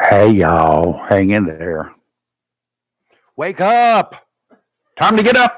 Hey, y'all, hang in there. Wake up. Time to get up.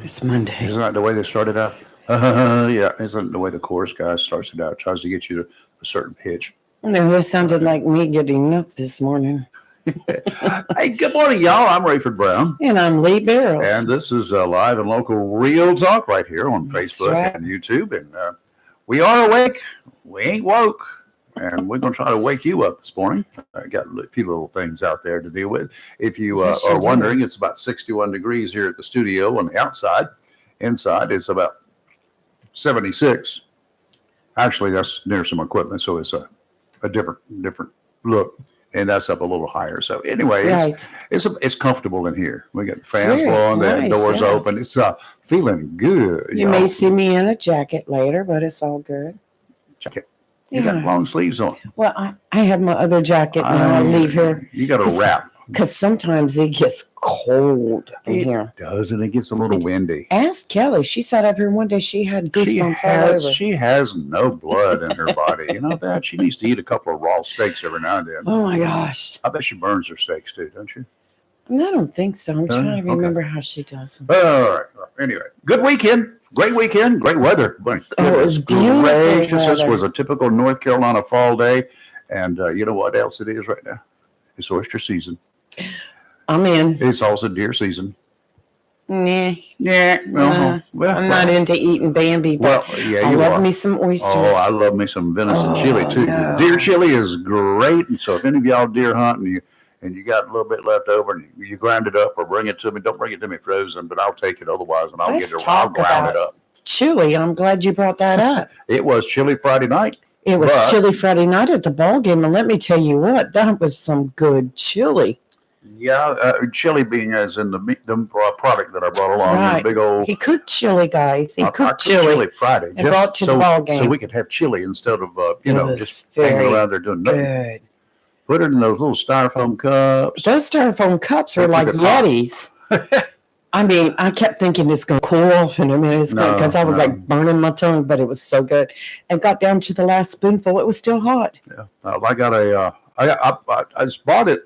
It's Monday. Isn't that the way they started out? Yeah, isn't the way the chorus guy starts it out? Tries to get you to a certain pitch. No, it sounded like me getting up this morning. Hey, good morning, y'all. I'm Rayford Brown. And I'm Lee Barrows. And this is live and local Real Talk right here on That's Facebook right. and YouTube. And we are awake. We ain't woke. And we're going to try to wake you up this morning. I got a few little things out there to deal with. If you Yes, you are do. wondering, it's about 61 degrees here at the studio on the outside. Inside, it's about 76. Actually, that's near some equipment, so it's a different look. And that's up a little higher. So anyway, Right. it's comfortable in here. We got fans Very blowing, the nice, doors yes. open. It's feeling good. You y'all. may see me in a jacket later, but it's all good. Jacket. You got Yeah. long sleeves on. Well, I have my other jacket now. I leave here You got a 'Cause- wrap. because sometimes it gets cold in It here. does, and it gets a little windy. Ask Kelly. She sat up here one day. She had goosebumps all over. She has no blood in her body. You know that? She needs to eat a couple of raw steaks every now and then. Oh my gosh. I bet she burns her steaks too, don't you? I don't think so. I'm trying to Okay. remember how she does them. All right. Anyway, good weekend. Great weekend. Great weather. My Oh, it was goodness beautiful gracious, this weather. was a typical North Carolina fall day. And you know what else it is right now? It's oyster season. I'm in. It's also deer season. Nah. Yeah. Nah, I'm not into eating Bambi, but Well, yeah, I you love are. me some oysters. Oh, I love me some venison chili too. no. Deer chili is great, and so if any of y'all deer hunt and you got a little bit left over and you grind it up or bring it to me, don't bring it to me frozen, but I'll take it otherwise, and I'll Let's get it. I'll talk ground about it up. Chili. I'm glad you brought that up. It was chili Friday night. It was But- chili Friday night at the ball game, and let me tell you what, that was some good chili. Yeah, chili bean as in the product that I brought along. Right. The big old. He cooked chili, guys. He I cooked cooked chili. Friday and brought to the ball game. so we could have chili instead of It was just hanging very around there doing nothing. Good. Put it in those little styrofoam cups. Those styrofoam cups They are keep like it hot. Yetis. I mean, I kept thinking it's going to cool off in a minute. It's No, because I was no. like burning my tongue, but it was so good. And got down to the last spoonful. It was still hot. Yeah, I got I just bought it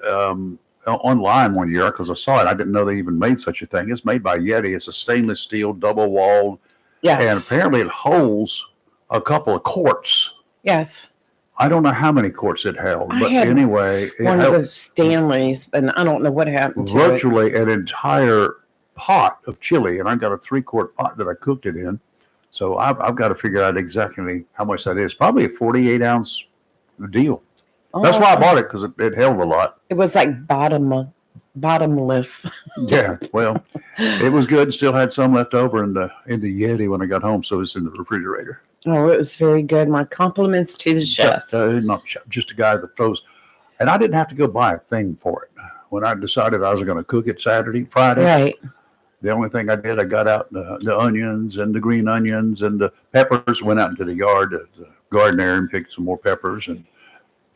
online one year because I saw it. I didn't know they even made such a thing. It's made by Yeti. It's a stainless steel, double walled, and Yes. apparently it holds a couple of quarts. Yes. I don't know how many quarts it held, I but had anyway, it One of held those Stanleys, and I don't know what happened to it. virtually an entire pot of chili, and I got a 3-quart pot that I cooked it in. So I've got to figure out exactly how much that is. Probably a 48-ounce deal. That's why I bought it, because it held a lot. It was like bottomless. Yeah, well, it was good and still had some left over in the Yeti when I got home, so it's in the refrigerator. Oh, it was very good. My compliments to the chef. Not chef, just a guy that throws. And I didn't have to go buy a thing for it. When I decided I was going to cook it Friday, Right. the only thing I did, I got out the onions and the green onions and the peppers, went out into the yard, the garden area, and picked some more peppers and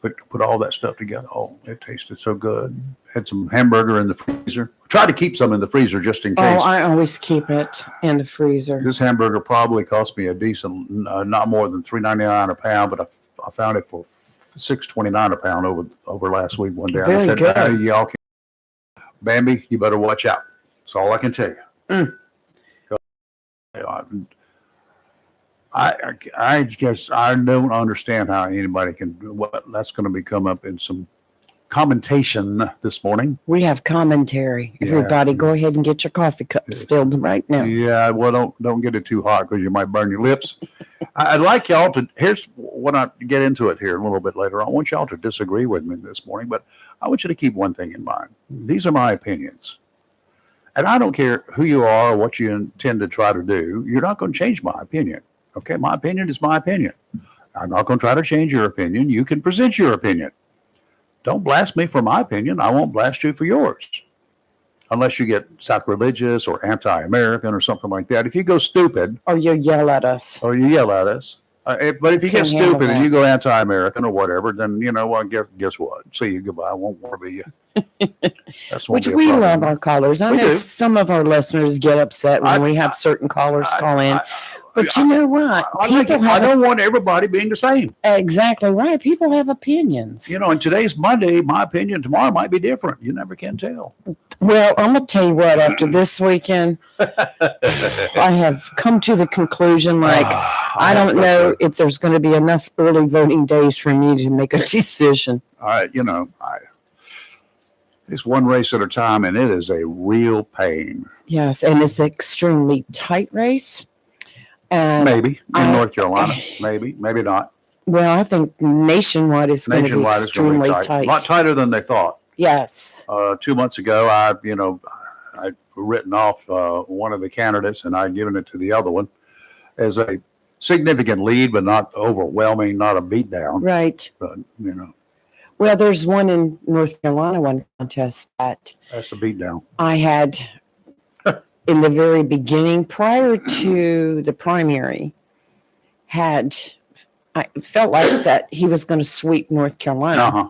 Put all that stuff together. Oh, it tasted so good. Had some hamburger in the freezer. Tried to keep some in the freezer just in Oh, case. I always keep it in the freezer. This hamburger probably cost me a decent, not more than $3.99 a pound, but I found it for $6.29 a pound over last week one day. And I Very said, good. "Hey, y'all can, Bambi, you better watch out." That's all I can tell you. Mm. I guess I don't understand how anybody can. What that's going to be come up in some commentation this morning. We have commentary. Yeah. Everybody, go ahead and get your coffee cups filled right now. Yeah, well, don't get it too hot because you might burn your lips. I'd like y'all to. Here's when I get into it here a little bit later. I want y'all to disagree with me this morning, but I want you to keep one thing in mind. These are my opinions, and I don't care who you are or what you intend to try to do. You're not going to change my opinion. Okay, my opinion is my opinion. I'm not going to try to change your opinion. You can present your opinion. Don't blast me for my opinion. I won't blast you for yours. Unless you get sacrilegious or anti-American or something like that. If you go stupid. Or you yell at us. Or you yell at us. But if you get Can't handle stupid and that. you go anti-American or whatever, then you know what? Guess what? See you goodbye. I won't worry you. That's Which be a we problem. love our callers. I We know do. some of our listeners get upset when we have certain callers call in. But you know what? I don't want everybody being the same. Exactly right. People have opinions. You know, and today's Monday. My opinion tomorrow might be different. You never can tell. Well, I'm going to tell you what, after this weekend, I have come to the conclusion, I don't know if there's going to be enough early voting days for me to make a decision. It's one race at a time, and it is a real pain. Yes, and it's an extremely tight race. And Maybe in North Carolina, maybe not. Well, I think nationwide it's going to be Nationwide, it's going to extremely be tight. tight. A lot tighter than they thought. Yes. 2 months ago, I'd written off one of the candidates, and I'd given it to the other one as a significant lead, but not overwhelming, not a beatdown. Right. But Well, there's one in North Carolina, one contest that that's a beatdown. I had in the very beginning, prior to the primary, I felt like that he was going to sweep North Carolina.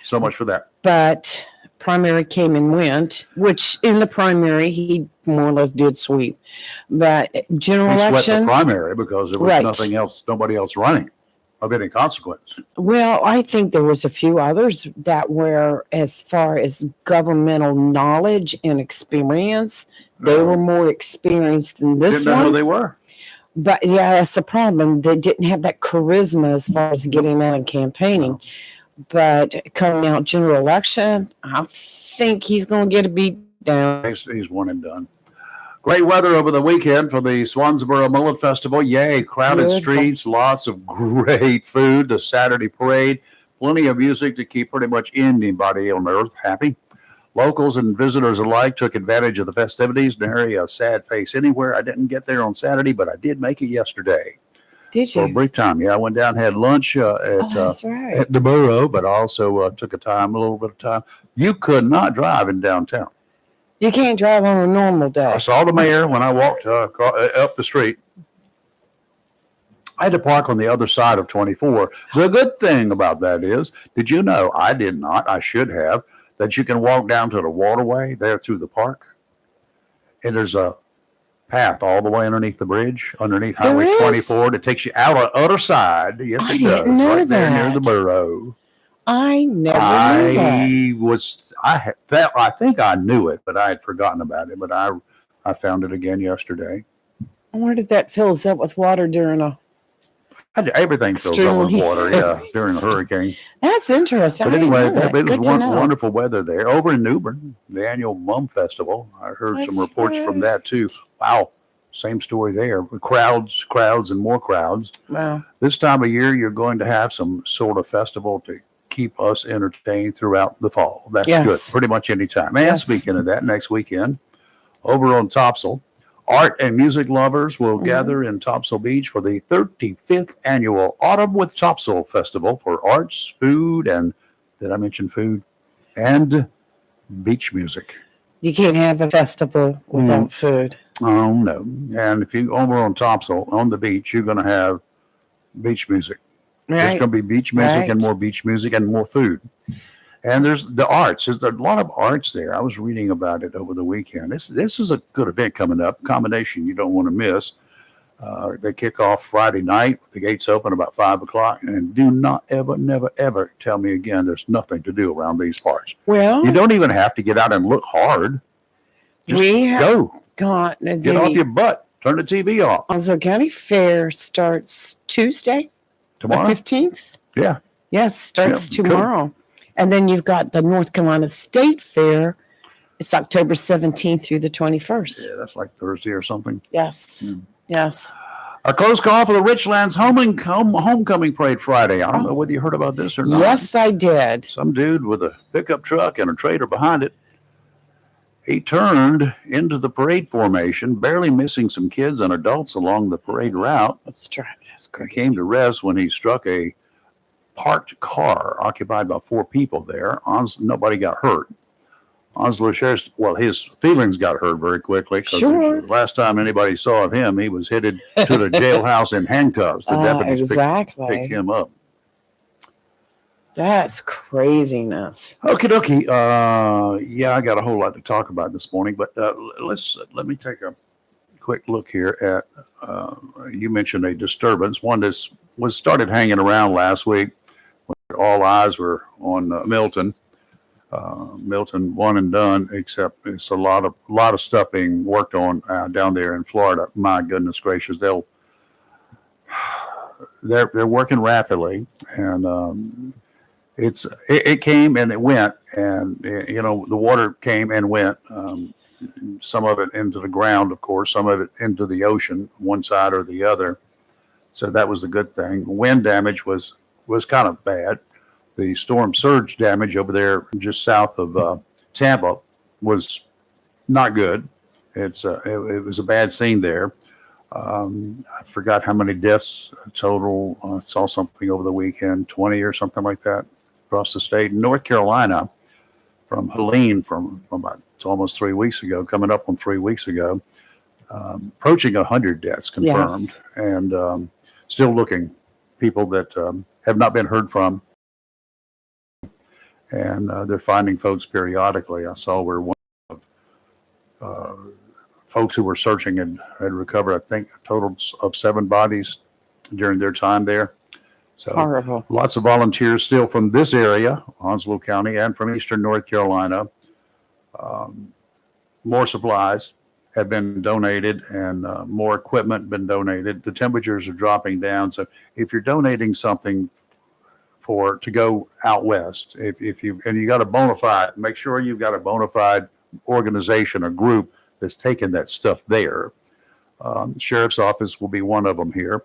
So much for that. But primary came and went, which in the primary, he more or less did sweep. But general He swept election, the primary because there was Right. nothing else, nobody else running of any consequence. well, I think there was a few others that were, as far as governmental knowledge and experience, they were more experienced than this Didn't know who one. they were. But yeah, that's the problem. They didn't have that charisma as far as getting out and campaigning. But coming out general election, I think he's going to get a beat down. He's one and done. Great weather over the weekend for the Swansboro Mullet Festival. Yay, crowded Good. streets, lots of great food, the Saturday parade, plenty of music to keep pretty much anybody on earth happy. Locals and visitors alike took advantage of the festivities. Nary a sad face anywhere. I didn't get there on Saturday, but I did make it yesterday Did for a you? brief time. Yeah, I went down, had lunch That's right. at the borough, but I also took a little bit of time. You could not drive in downtown. You can't drive on a normal day. I saw the mayor when I walked up the street. I had to park on the other side of 24. The good thing about that is, did you know, I did not, I should have, that you can walk down to the waterway there through the park? And there's a path all the way underneath the bridge, underneath There Highway is? 24 that takes you out on the other side. Yes, I it does. didn't know right there near the that. borough. I never knew that. I think I knew it, but I had forgotten about it. But I found it again yesterday. I wonder if that fills up with water during a. Everything fills up with Extremely water, yeah, during a hurricane. That's interesting. But I didn't anyway, know that. it Good was to know. wonderful weather there. Over in New Bern, the annual Mum Festival. I heard That's some reports from right. that too. Wow, same story there. Crowds, and more crowds. Wow. This time of year, you're going to have some sort of festival to keep us entertained throughout the fall. That's Yes. good, pretty much any time. And Yes. speaking of that, next weekend, over on Topsail, art and music lovers will Mhm. gather in Topsail Beach for the 35th annual Autumn with Topsail Festival for arts, food, and did I mention food? And beach music. You can't have a festival without Mm. food. Oh, no. And if you over on Topsail, on the beach, you're going to have beach music. There's Right. going to be beach music Right. and more beach music and more food. And there's the arts. There's a lot of arts there. I was reading about it over the weekend. This is a good event coming up. Combination you don't want to miss. They kick off Friday night. The gates open about 5 o'clock. And do not ever, never, ever tell me again there's nothing to do around these parts. Well, You don't even have to get out and look hard. Just we have go. got Get off your butt. Turn the TV off. Onslow County Fair starts Tuesday, the Tomorrow? 15th. Yeah. Yes, starts Yeah, cool. tomorrow. And then you've got the North Carolina State Fair. It's October 17th through the 21st. Yeah, that's like Thursday or something. Yes. Yes. A close call for the Richlands homecoming parade Friday. I don't know whether you heard about this or not. Yes, I did. Some dude with a pickup truck and a trailer behind it. He turned into the parade formation, barely missing some kids and adults along the parade route. Let's try it. That's He crazy. came to rest when he struck a parked car occupied by 4 people there. Nobody got hurt. Onslow Sheriff's, well, his feelings got hurt very quickly. 'Cause Sure. the last time anybody saw of him, he was headed to the jailhouse in handcuffs. The deputies Exactly. picked him up. That's craziness. Okie dokie. Yeah, I got a whole lot to talk about this morning, but let me take a quick look here at, you mentioned a disturbance. One that was started hanging around last week. All eyes were on Milton. Milton one and done, except it's a lot of stuff being worked on down there in Florida. My goodness gracious, they're working rapidly, and it came and it went, and the water came and went. Some of it into the ground, of course, some of it into the ocean, one side or the other. So that was a good thing. Wind damage was kind of bad. The storm surge damage over there just south of Tampa was not good. It was a bad scene there. I forgot how many deaths total. I saw something over the weekend, 20 or something like that across the state. In North Carolina, from Helene, from about almost 3 weeks ago, coming up on 3 weeks ago, approaching 100 deaths confirmed, Yes. and still looking. People that have not been heard from. And they're finding folks periodically. I saw where one of folks who were searching had recovered, I think, a total of 7 bodies during their time there. So Horrible. lots of volunteers still from this area, Onslow County, and from eastern North Carolina. More supplies have been donated, and more equipment been donated. The temperatures are dropping down. So if you're donating something to go out west, if you got a bona fide, make sure you've got a bona fide organization or group that's taking that stuff there. Sheriff's office will be one of them here.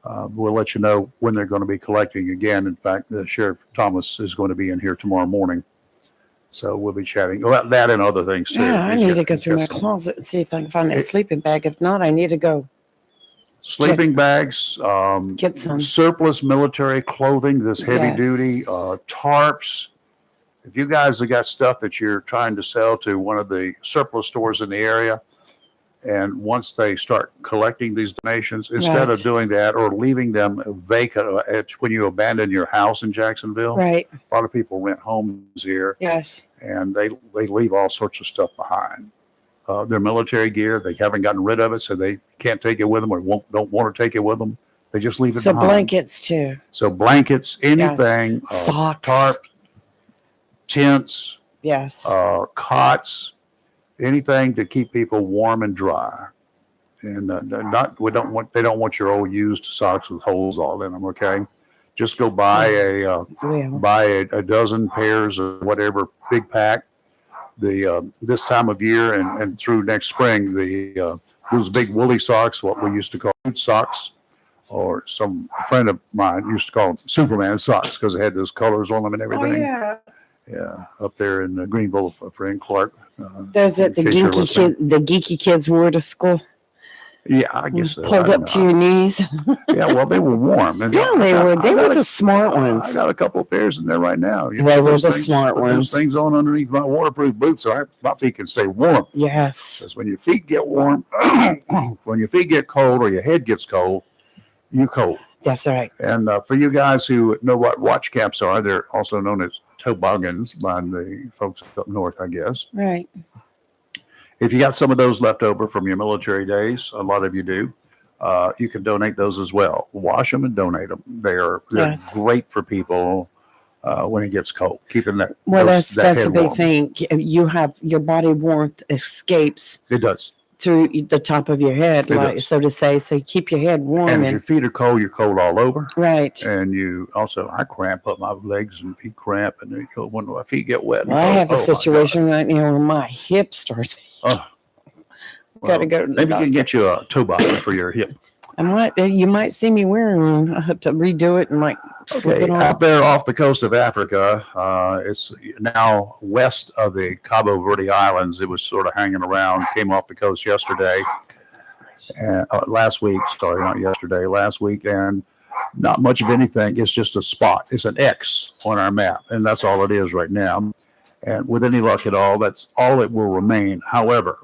We'll let you know when they're going to be collecting again. In fact, the Sheriff Thomas is going to be in here tomorrow morning. So we'll be chatting about that and other things too. Yeah, I He's need got- to go he's through got my some closet and see if I can find that sleeping bag. If not, I need to go sleeping bags, get some. surplus military clothing, this heavy Yes. duty, tarps. If you guys have got stuff that you're trying to sell to one of the surplus stores in the area, and once they start collecting these donations, instead of Right. doing that or leaving them vacant when you abandon your house in Jacksonville, Right. a lot of people rent homes here, Yes. and they leave all sorts of stuff behind. Their military gear, they haven't gotten rid of it, so they can't take it with them or don't want to take it with them. They just leave it So behind. blankets too. So blankets, anything, Socks. tarp, tents, Yes. cots, anything to keep people warm and dry. And they don't want your old used socks with holes all in them. Okay, just go buy Well. a dozen pairs of whatever big pack. This time of year and through next spring, those big woolly socks, what we used to call boot socks, or a friend of mine used to call them Superman socks because they had those colors on them and everything. yeah. Yeah, up there in Greenville, a friend Clark. Those that the in case you're geeky kids wore to school. Yeah, I guess so. Pulled I up don't to know. your knees. Yeah, well, they were warm. And Yeah, they were. They I got were a- the smart I ones. got a couple of pairs in there right now. You They put were those the smart put ones. Those things on underneath my waterproof boots so my feet can stay warm. Yes. Because when your feet get warm, when your feet get cold or your head gets cold, you cold. That's right. And for you guys who know what watch caps are, they're also known as toboggans by the folks up north, I guess. Right. If you got some of those left over from your military days, a lot of you do, you can donate those as well. Wash them and donate them. They're Yes. great for people when it gets cold, keeping that. Well, that that's head the big warm. thing. You have your body warmth escapes It does. through the top of your head, It like does. so to say. So you keep your head warm And if your feet are cold, you're cold all over. right. And you also, I cramp up my legs and feet cramp, and then when my feet get wet. Well, I have a oh my God. situation right now where my hip starts. Oh, Got to go to the maybe you doctor. can get you a toboggan for your hip. I might. You might see me wearing one. I have to redo it and like slip Okay, it on. out there off the coast of Africa, it's now west of the Cabo Verde Islands. It was sort of hanging around, came off the coast yesterday, and last week. Sorry, not yesterday, last week, and not much of anything. It's just a spot. It's an X on our map, and that's all it is right now. And with any luck at all, that's all it will remain. However,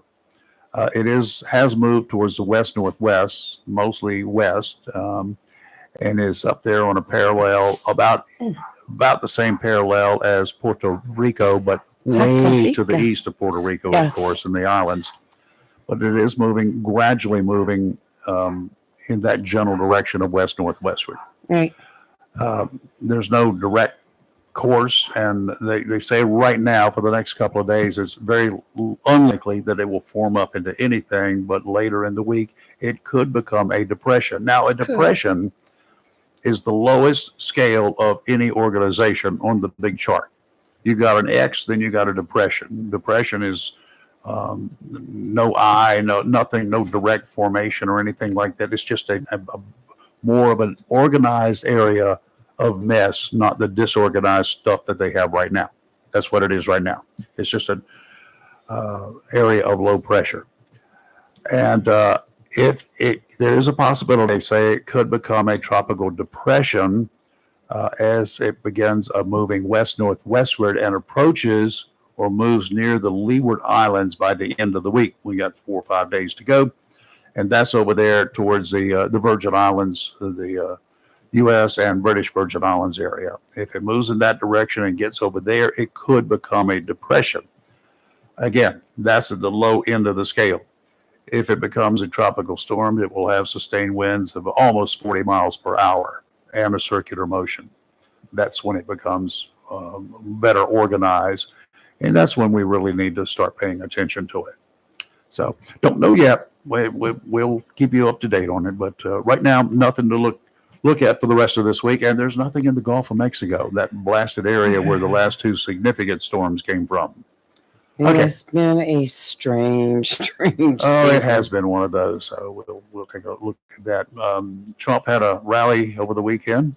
it has moved towards the west northwest, mostly west, and is up there on a parallel about the same parallel as Puerto Rico, but way to the Rico. east of Puerto Rico, Yes. of course, in the islands. But it is moving, gradually moving in that general direction of west northwestward. Right. There's no direct course, and they say right now for the next couple of days it's very unlikely that it will form up into anything, but later in the week it could become a depression. Now, a depression is the lowest scale of any organization on the big chart. You got an X, then you got a depression. Depression is no eye, no nothing, no direct formation or anything like that. It's just a more of an organized area of mess, not the disorganized stuff that they have right now. That's what it is right now. It's just an area of low pressure. And if there is a possibility, they say it could become a tropical depression as it begins moving west-northwestward and approaches or moves near the Leeward Islands by the end of the week. We got 4 or 5 days to go. And that's over there towards the Virgin Islands, the U.S. and British Virgin Islands area. If it moves in that direction and gets over there, it could become a depression. Again, that's at the low end of the scale. If it becomes a tropical storm, it will have sustained winds of almost 40 miles per hour and a circular motion. That's when it becomes better organized. And that's when we really need to start paying attention to it. So don't know yet. We'll keep you up to date on it. But right now, nothing to look at for the rest of this week. And there's nothing in the Gulf of Mexico, that blasted area where the last 2 significant storms came from. Okay. It's been a strange Oh, it season. has been one of those. So we'll take a look at that. Trump had a rally over the weekend.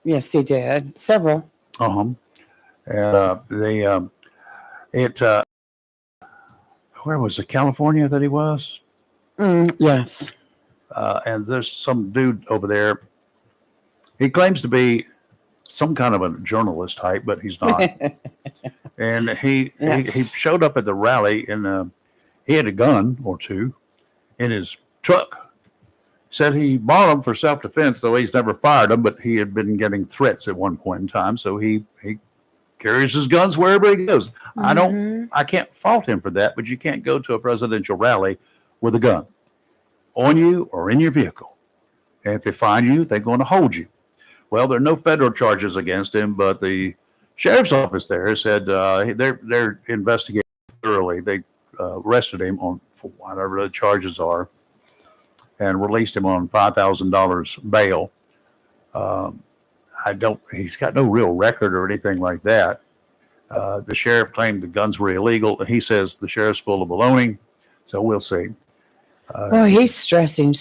Yes, he did. Several. And where was it? California that he was? Yes. And there's some dude over there. He claims to be some kind of a journalist type, but he's not. And he showed up at the rally, and he had a gun or two in his truck. Said he bought them for self-defense, though he's never fired them, but he had been getting threats at one point in time. So he carries his guns wherever he goes. I can't fault him for that, but you can't go to a presidential rally with a gun on you or in your vehicle. And if they find you, they're going to hold you. Well, there are no federal charges against him, but the sheriff's office there said they're investigating thoroughly. They arrested him for whatever the charges are and released him on $5,000 bail. He's got no real record or anything like that. The sheriff claimed the guns were illegal. He says the sheriff's full of baloney. So we'll see. Well, he's stressing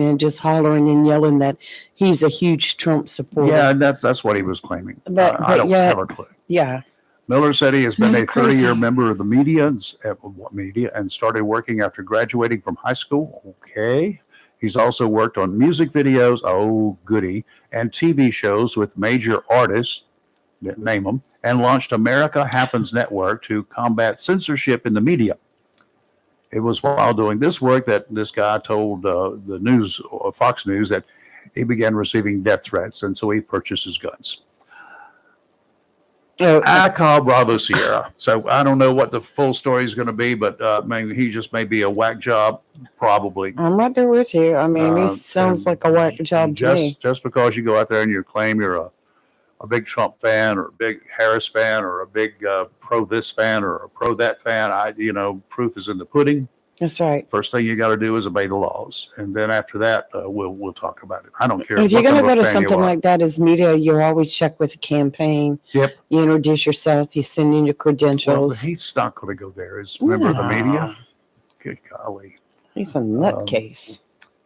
and just hollering and yelling that he's a huge Trump supporter. Yeah, that's what he was claiming. But I don't yet- have a clue. Yeah. Miller said he has been That's a 30-year crazy. member of the media and started working after graduating from high school. Okay. He's also worked on music videos, oh goody, and TV shows with major artists, name them, and launched America Happens Network to combat censorship in the media. It was while doing this work that this guy told the news, Fox News, that he began receiving death threats, and so he purchases guns. Oh, I call Bravo Sierra. So I don't know what the full story is going to be, but maybe he just may be a whack job, probably. I'm right there with you. I mean, he sounds and like a whack job to me. Just because you go out there and you claim you're a big Trump fan or a big Harris fan or a big pro this fan or a pro that fan, proof is in the pudding. That's right. First thing you got to do is obey the laws, and then after that, we'll talk about it. I don't care. If you're what going to kind go of a to fan you something are. like that as media, you always check with the campaign. Yep. You introduce yourself. You send in your Well, but credentials. he's not going to go there as a member of the media. Good golly. He's a nutcase.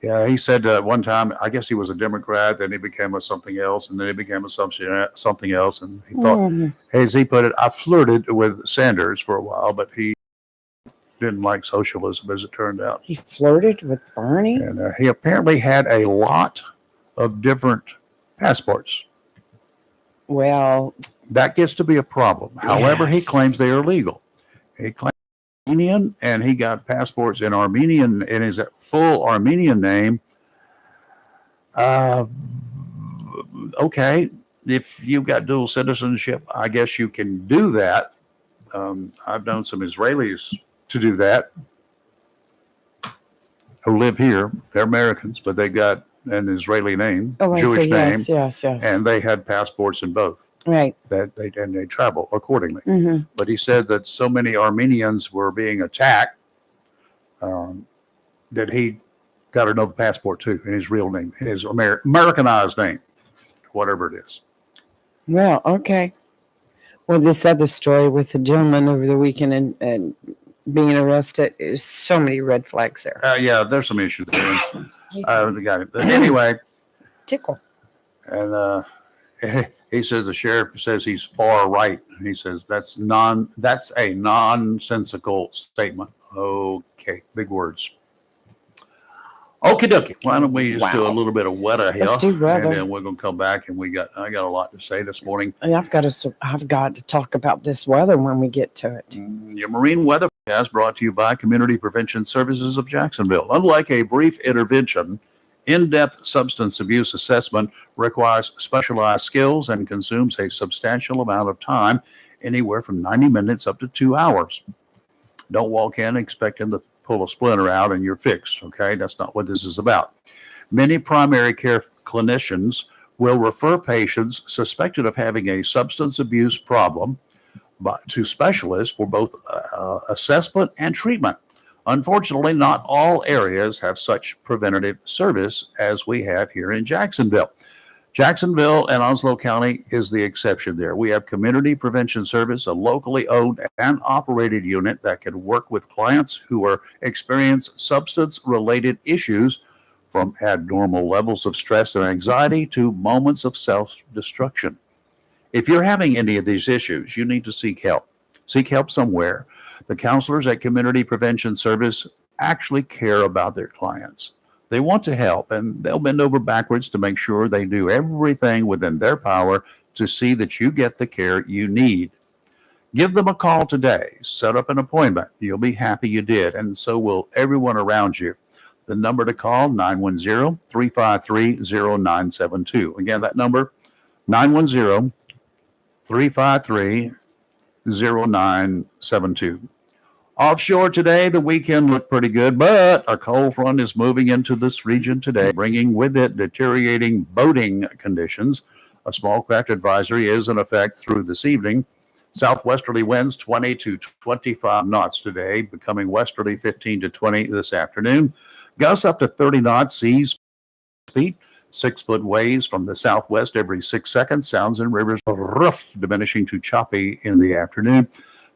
Yeah, he said one time, I guess he was a Democrat, then he became a something else, and then he became a something else. And he thought, Mhm. as he put it, I flirted with Sanders for a while, but he didn't like socialism, as it turned out. He flirted with Bernie. And he apparently had a lot of different passports. Well, That gets to be a problem. However, he Yes. claims they are legal. He claims Armenian, and he got passports in Armenian in his full Armenian name. Okay, if you've got dual citizenship, I guess you can do that. I've known some Israelis to do that who live here. They're Americans, but they got an Israeli name, oh, I Jewish say name, yes. and they had passports in both. Right. That they travel accordingly. Mm-hmm. But he said that so many Armenians were being attacked that he got another passport too in his real name, in his Americanized name, whatever it is. Well, okay. Well, this other story with the gentleman over the weekend and being arrested, there's so many red flags there. Yeah, there's some issues there. The guy, but anyway, Tickle. and he says the sheriff says he's far right. He says that's a nonsensical statement. Okay, big words. Okie dokie. Why don't we just do a Wow. little bit of weather here? Let's do weather. And then we're gonna come back and I got a lot to say this morning. And I've got to talk about this weather when we get to it. Your marine weather forecast brought to you by Community Prevention Services of Jacksonville. Unlike a brief intervention, in-depth substance abuse assessment requires specialized skills and consumes a substantial amount of time, anywhere from 90 minutes up to 2 hours. Don't walk in expecting to pull a splinter out and you're fixed, okay? That's not what this is about. Many primary care clinicians will refer patients suspected of having a substance abuse problem to specialists for both assessment and treatment. Unfortunately, not all areas have such preventative service as we have here in Jacksonville. Jacksonville and Onslow County is the exception there. We have Community Prevention Service, a locally owned and operated unit that can work with clients who are experience substance-related issues, from abnormal levels of stress and anxiety to moments of self-destruction. If you're having any of these issues, you need to seek help. Seek help somewhere. The counselors at Community Prevention Service actually care about their clients. They want to help, and they'll bend over backwards to make sure they do everything within their power to see that you get the care you need. Give them a call today. Set up an appointment. You'll be happy you did, and so will everyone around you. The number to call, 910-353-0972. Again, that number, 910-353-0972. Offshore today, the weekend looked pretty good, but a cold front is moving into this region today, bringing with it deteriorating boating conditions. A small craft advisory is in effect through this evening. Southwesterly winds 20 to 25 knots today, becoming westerly 15 to 20 this afternoon. Gusts up to 30 knots, seas feet, 6-foot waves from the southwest every 6 seconds. Sounds and rivers rough, diminishing to choppy in the afternoon.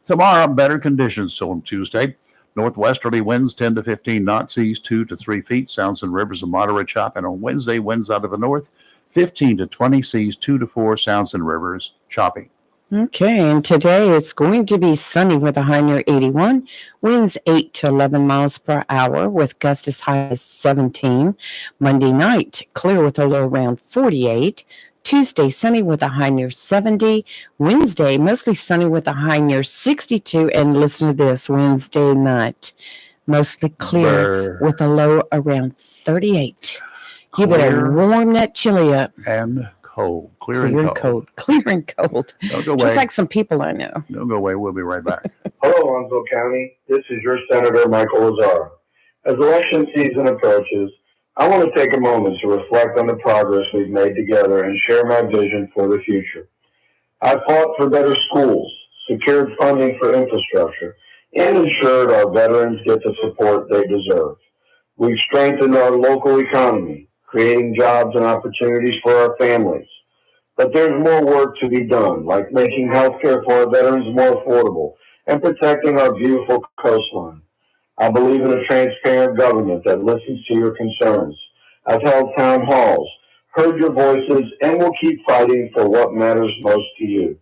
Tomorrow, better conditions on Tuesday. Northwesterly winds 10 to 15 knots, seas 2 to 3 feet. Sounds and rivers of moderate chop. And on Wednesday, winds out of the north 15 to 20, seas 2 to 4. Sounds and rivers choppy. Okay, and today it's going to be sunny with a high near 81, winds 8 to 11 miles per hour with gusts as high as 17. Monday night, clear with a low around 48. Tuesday, sunny with a high near 70. Wednesday, mostly sunny with a high near 62. And listen to this, Wednesday night, Mostly clear Brr. with a low around 38. You better Clear warm that chili up. and cold. Clear Clear and and cold. cold. Clear and cold. Don't go Just away. like some people I know. Don't go away. We'll be right back. Hello, Onslow County. This is your Senator Michael Lazar. As election season approaches, I want to take a moment to reflect on the progress we've made together and share my vision for the future. I fought for better schools, secured funding for infrastructure, and ensured our veterans get the support they deserve. We've strengthened our local economy, creating jobs and opportunities for our families. But there's more work to be done, like making healthcare for our veterans more affordable and protecting our beautiful coastline. I believe in a transparent government that listens to your concerns. I've held town halls, heard your voices, and will keep fighting for what matters most to you.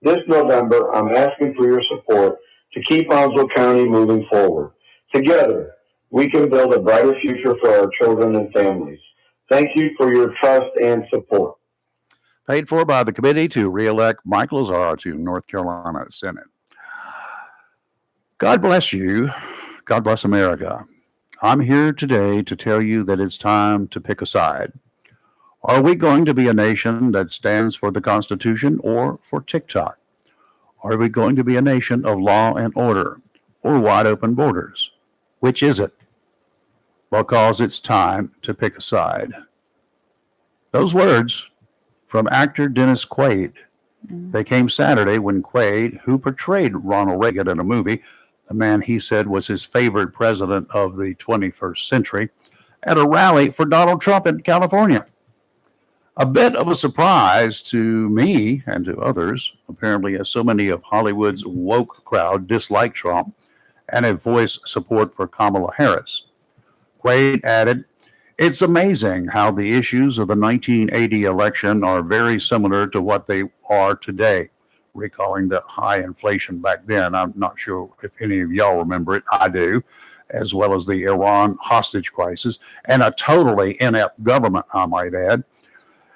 This November, I'm asking for your support to keep Onslow County moving forward. Together, we can build a brighter future for our children and families. Thank you for your trust and support. Paid for by the committee to reelect Mike Lazar to North Carolina Senate. God bless you. God bless America. I'm here today to tell you that it's time to pick a side. Are we going to be a nation that stands for the Constitution or for TikTok? Are we going to be a nation of law and order or wide open borders? Which is it? Because it's time to pick a side. Those words from actor Dennis Quaid. They came Saturday when Quaid, who portrayed Ronald Reagan in a movie, the man he said was his favorite president of the 21st century, at a rally for Donald Trump in California. A bit of a surprise to me and to others, apparently, as so many of Hollywood's woke crowd dislike Trump and have voiced support for Kamala Harris. Quaid added, "It's amazing how the issues of the 1980 election are very similar to what they are today," recalling the high inflation back then. I'm not sure if any of y'all remember it. I do, as well as the Iran hostage crisis and a totally inept government, I might add.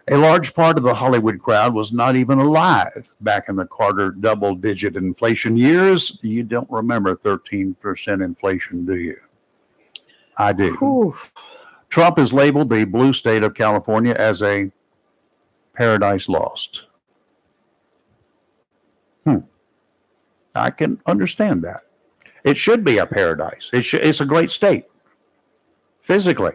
A large part of the Hollywood crowd was not even alive back in the Carter double-digit inflation years. You don't remember 13% inflation, do you? I do. Whew. Trump has labeled the blue state of California as a paradise lost. I can understand that. It should be a paradise. It's a great state. Physically,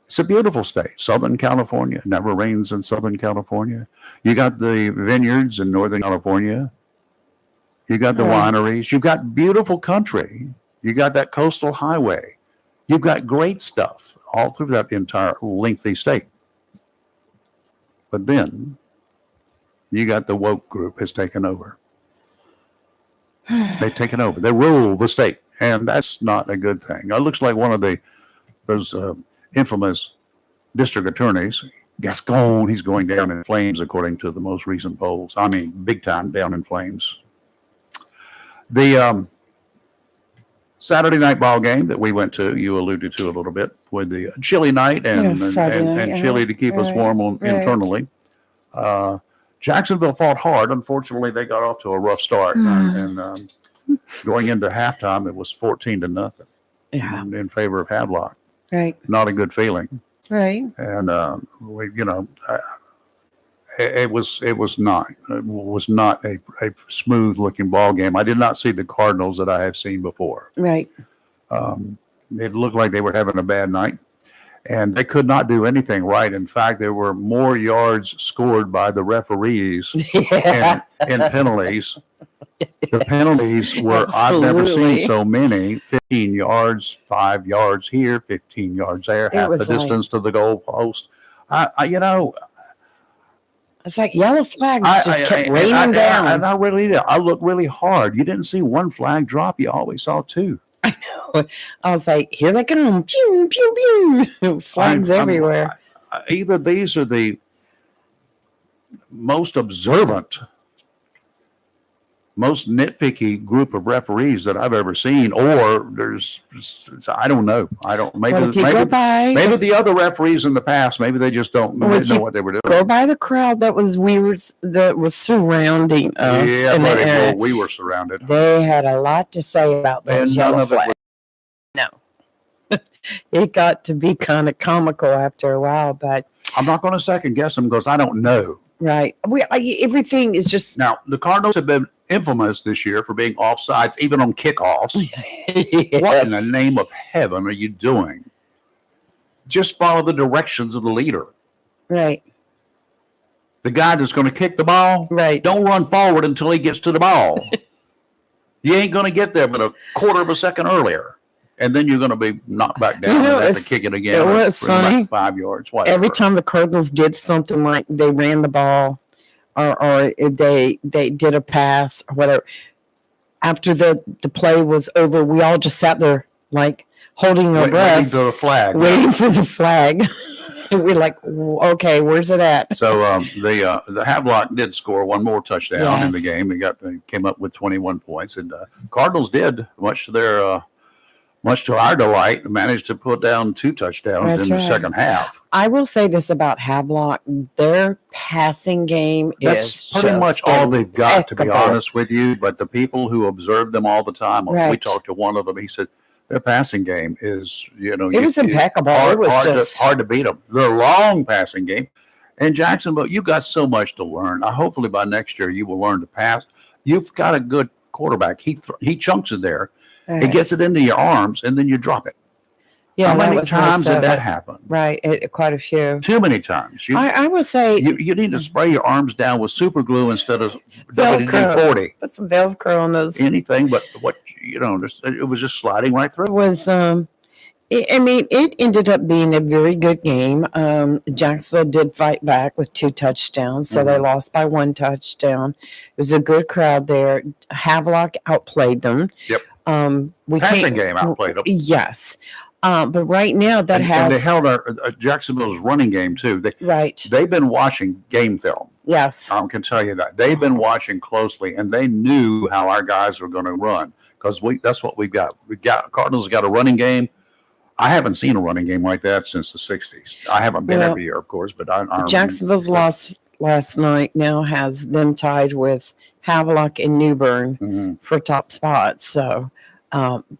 it's a beautiful state. Southern California. It never rains in Southern California. You got the vineyards in Northern California. You got the wineries. You've got beautiful country. You got that coastal highway. You've got great stuff all through that entire lengthy state. But then you got the woke group has taken over. They've taken over. They rule the state, and that's not a good thing. It looks like one of those infamous district attorneys, Gascon. He's going down in flames, according to the most recent polls. I mean, big time down in flames. The Saturday night ball game that we went to, you alluded to a little bit, with the chili night and chili to keep us warm internally. Jacksonville fought hard. Unfortunately, they got off to a rough start. And going into halftime, it was 14-0 in favor of Havelock. Right. Not a good feeling. Right. And it was not a smooth looking ball game. I did not see the Cardinals that I have seen before. Right. It looked like they were having a bad night, and they could not do anything right. In fact, there were more yards scored by the referees in penalties. The penalties were, I've never seen so many. 15 yards, 5 yards here, 15 yards there, half the distance to the goal post. It's like yellow flags just kept raining down. And I looked really hard. You didn't see one flag drop. You always saw two. I know. I was like, here they come. Pew, pew, pew. Flags everywhere. Either these are the most observant, most nitpicky group of referees that I've ever seen, or I don't know. Maybe the other referees in the past, maybe they just don't know what they were doing. Go by the crowd that was surrounding us. Yeah, we were surrounded. They had a lot to say about those yellow flags. No. It got to be kind of comical after a while, but I'm not going to second guess them because I don't know. right. Everything is just Now, the Cardinals have been infamous this year for being offsides, even on kickoffs. What in the Yes. name of heaven are you doing? Just follow the directions of the leader. Right. The guy that's going to kick the ball, Right. don't run forward until he gets to the ball. You ain't going to get there but a quarter of a second earlier. And then you're going to be knocked back down You know, and have to it's- kick it again. it or was bring it back funny. 5 yards. Whatever. Every time the Cardinals did something like they ran the ball or they did a pass or whatever, after the play was over, we all just sat there like holding our waiting breaths, to the flag. waiting for the flag. And we're like, okay, where's it at? So the Havelock did score one more touchdown in the Yes. game. They came up with 21 points, and Cardinals did much to their much to our delight, managed to put down 2 touchdowns That's in the right. second half. I will say this about Havelock: their passing game That's is pretty just much all they've got, to be impeccable. honest with you. But the people who observe them all the time, we Right. talked to one of them. He said their passing game is, It was impeccable. It was just hard to beat them. Their long passing game. And Jacksonville, you got so much to learn. Hopefully by next year you will learn to pass. You've got a good quarterback. He chunks it there. He gets it into your arms, and then you drop it. yeah. How that many was times nice did of that it. happen? Right, quite a few. Too many times. I would say You need to spray your arms down with super glue instead of WD-40. put some Velcro on those. Anything but it was just sliding right It through. was it ended up being a very good game. Jacksonville did fight back with 2 touchdowns, so they lost by 1 touchdown. It was a good crowd there. Havelock outplayed them. Yep. We Passing can't- game outplayed them. Yes. But right now that And they has held our Jacksonville's running game too. right. They've been watching game film. Yes. I can tell you that they've been watching closely, and they knew how our guys were going to run because that's what we've got. Cardinals got a running game. I haven't seen a running game like that since the '60s. I haven't been Well, every year, of course, but I Jacksonville's loss last night now has them tied with Havelock and New Bern Mhm. for top spots. So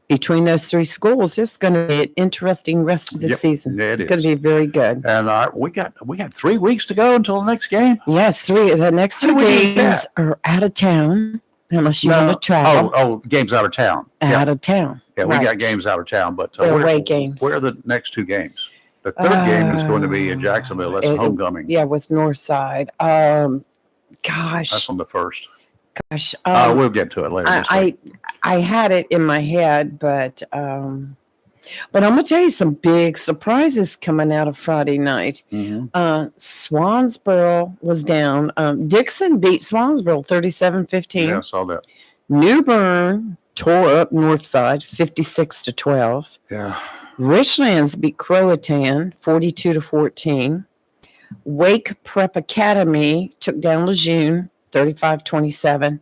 between those 3 schools, it's going to be an interesting rest of the Yep. season. Yeah, it It's going is. to be very good. And we got 3 weeks to go until the next game. Yes, 3. The next How 2 do we do games are out of town, unless you want to travel games out of town. Yeah, out of town. yeah, we got Right. games out of town, but They're away games. Where are the next 2 games? The third game is going to be in Jacksonville. That's it- homecoming. Yeah, with Northside. Gosh, That's on the first. gosh. We'll get to it later. this week. I had it in my head, but I'm gonna tell you some big surprises coming out of Friday night. Mhm. Swansboro was down. Dixon beat Swansboro 37-15. Yeah, I saw that. New Bern tore up Northside 56-12. Yeah. Richlands beat Croatan 42-14. Wake Prep Academy took down Lejeune 35-27.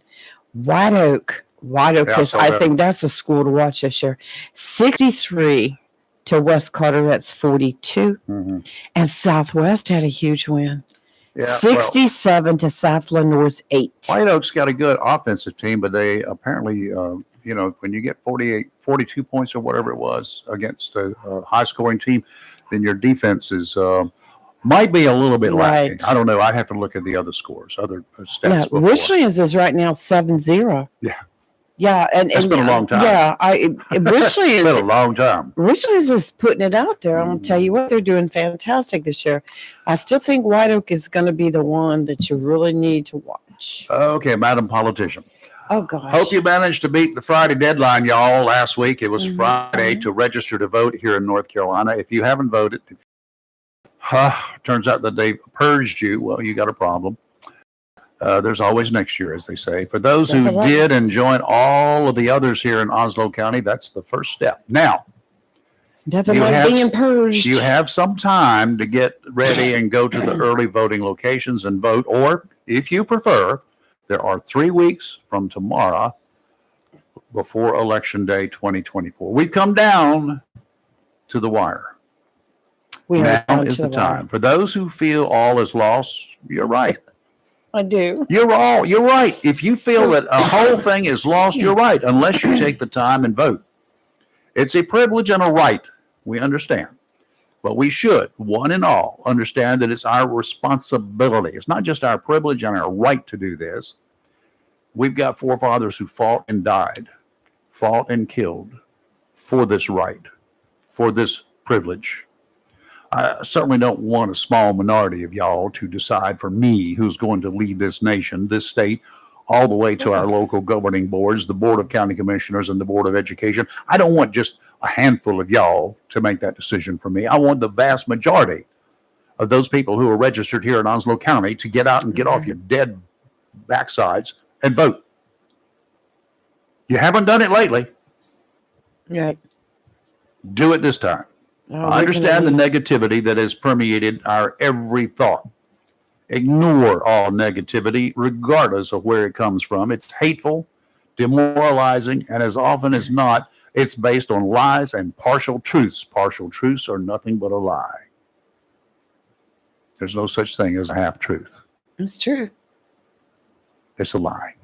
White Oak Yeah, I is, saw I that. think that's a school to watch this year. 63 to West Carteret's 42. Mhm. And Southwest had a huge win. Yeah, 67 to South Lenore's 8. White Oak's got a good offensive team, but they apparently, when you get 42 points or whatever it was against a high scoring team, then your defense is might be a little bit lacking. Right. I don't know. I'd have to look at the other scores, other stats. Yeah, before. Richlands is right now 7-0. Yeah. Yeah, and It's been a long time. Yeah, It's been a Richlands long time. Richlands is putting it out there. I'm gonna tell you what, they're doing fantastic this year. I still think White Oak is going to be the one that you really need to watch. Okay, Madam Politician. Oh gosh. Hope you managed to beat the Friday deadline, y'all. Last week it was Mhm. Friday to register to vote here in North Carolina. If you haven't voted, turns out that they purged you. Well, you got a problem. There's always next year, as they say. For those who Definitely. did and join all of the others here in Onslow County, that's the first step. Now, Nothing you like have- being purged. you have some time to get ready and go to the early voting locations and vote. Or, if you prefer, there are 3 weeks from tomorrow before Election Day 2024. We come down to the wire. We are Now down is to the the wire. time. For those who feel all is lost, you're right. I do. You're right. If you feel that a whole thing is lost, you're right, unless you take the time and vote. It's a privilege and a right. We understand. But we should, one and all, understand that it's our responsibility. It's not just our privilege and our right to do this. We've got forefathers who fought and died, fought and killed for this right, for this privilege. I certainly don't want a small minority of y'all to decide for me who's going to lead this nation, this state, all the way to our local governing boards, the Board of County Commissioners and the Board of Education. I don't want just a handful of y'all to make that decision for me. I want the vast majority of those people who are registered here in Onslow County to get out and get off your dead backsides and vote. You haven't done it lately. Right. Do it this time. Oh, I understand the negativity that has permeated our every thought. Ignore all negativity, regardless of where it comes from. It's hateful, demoralizing, and as often as not, it's based on lies and partial truths. Partial truths are nothing but a lie. There's no such thing as a half truth. It's true. It's a lie.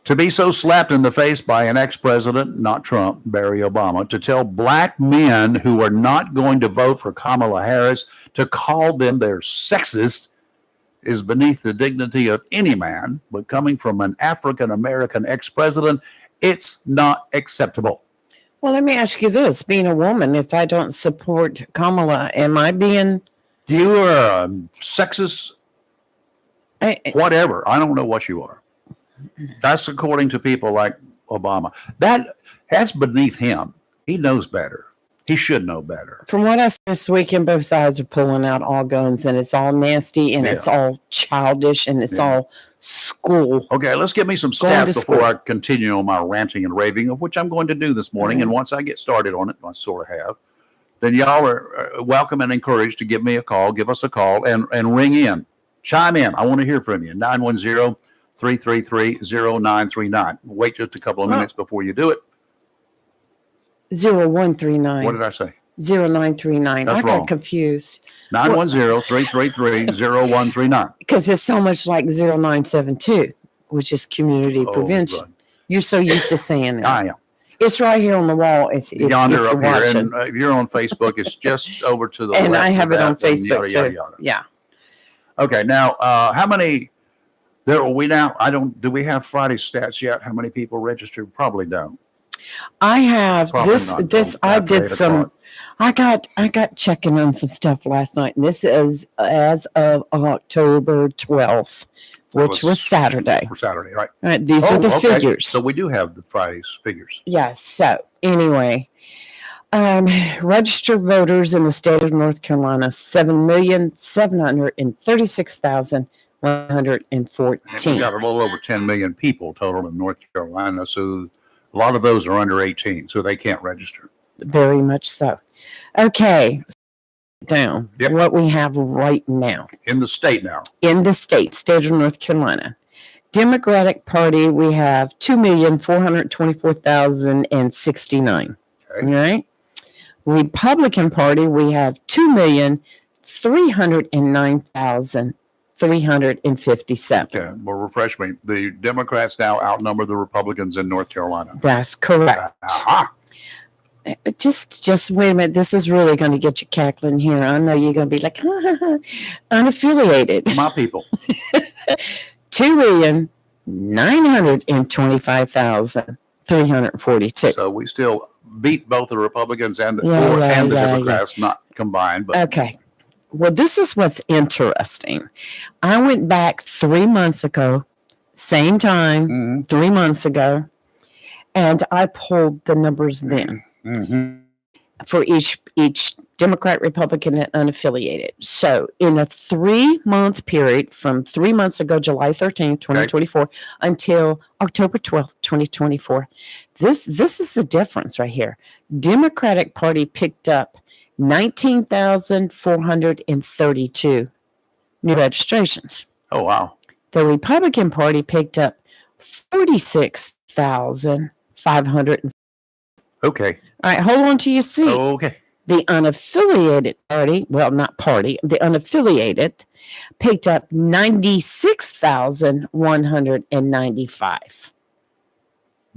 To be so slapped in the face by an ex-president, not Trump, Barry Obama, to tell black men who are not going to vote for Kamala Harris to call them their sexist is beneath the dignity of any man, but coming from an African-American ex-president, it's not acceptable. Well, let me ask you this. Being a woman, if I don't support Kamala, am I being... You are a sexist, whatever. I don't know what you are. That's according to people like Obama. That's beneath him. He knows better. He should know better. From what I saw this weekend, both sides are pulling out all guns, and it's all nasty, and it's all childish, and it's all school. Okay, let's give me some Going to stats before school. I continue on my ranting and raving, of which I'm going to do this morning. And once I get started on it, I sort of have, then y'all are welcome and encouraged to give me a call, give us a call, and ring in. Chime in. I want to hear from you. 910-333-0939. Wait just a couple of minutes before you do it. 0139. What did I say? 0939. That's I got wrong. confused 910-333-0139. because it's so much like 0972, which is community prevention. good. You're so used to saying it. I am. It's right here on the wall. If Yonder you're up here. watching. And if you're on Facebook, it's just over to the And left I have of it on that, and Facebook yada, too. yada. Yeah. Okay, now how many there are we now? Do we have Friday stats yet? How many people registered? Probably don't. I have Probably this. not This till I after did 8 some. o'clock. I got checking on some stuff last night, and this is as of October 12th, which was Saturday. For Saturday, right? All right, these are the okay. figures. So we do have the Friday's figures. Yes. So anyway, registered voters in the state of North Carolina, 7,736,114. We've got a little over 10 million people total in North Carolina, so a lot of those are under 18, so they can't register. Very much so. Okay. Down. Yep. What we have right now In the state now. in the state of North Carolina. Democratic Party, we have 2,424,069. Okay. All right. Republican Party, we have 2,309,357. Okay, well, refresh me. The Democrats now outnumber the Republicans in North Carolina. That's correct. Aha. Just wait a minute. This is really going to get you cackling here. I know you're going to be like, unaffiliated. My people. 2,925,342. So we still beat both the Republicans and the, Yeah, Democrats, not combined, but Okay. Well, this is what's interesting. I went back 3 months ago, same time, Mhm, 3 months ago, and I pulled the numbers then mhm. for each Democrat, Republican, and unaffiliated. So in a 3-month period from 3 months ago, July 13th, 2024, until October 12th, 2024, this is the difference right here. Democratic Party picked up 19,432 new registrations. Oh, wow. The Republican Party picked up 46,500. Okay. All right, hold on till you see. Okay. The unaffiliated party, well, not party, the unaffiliated picked up 96,195.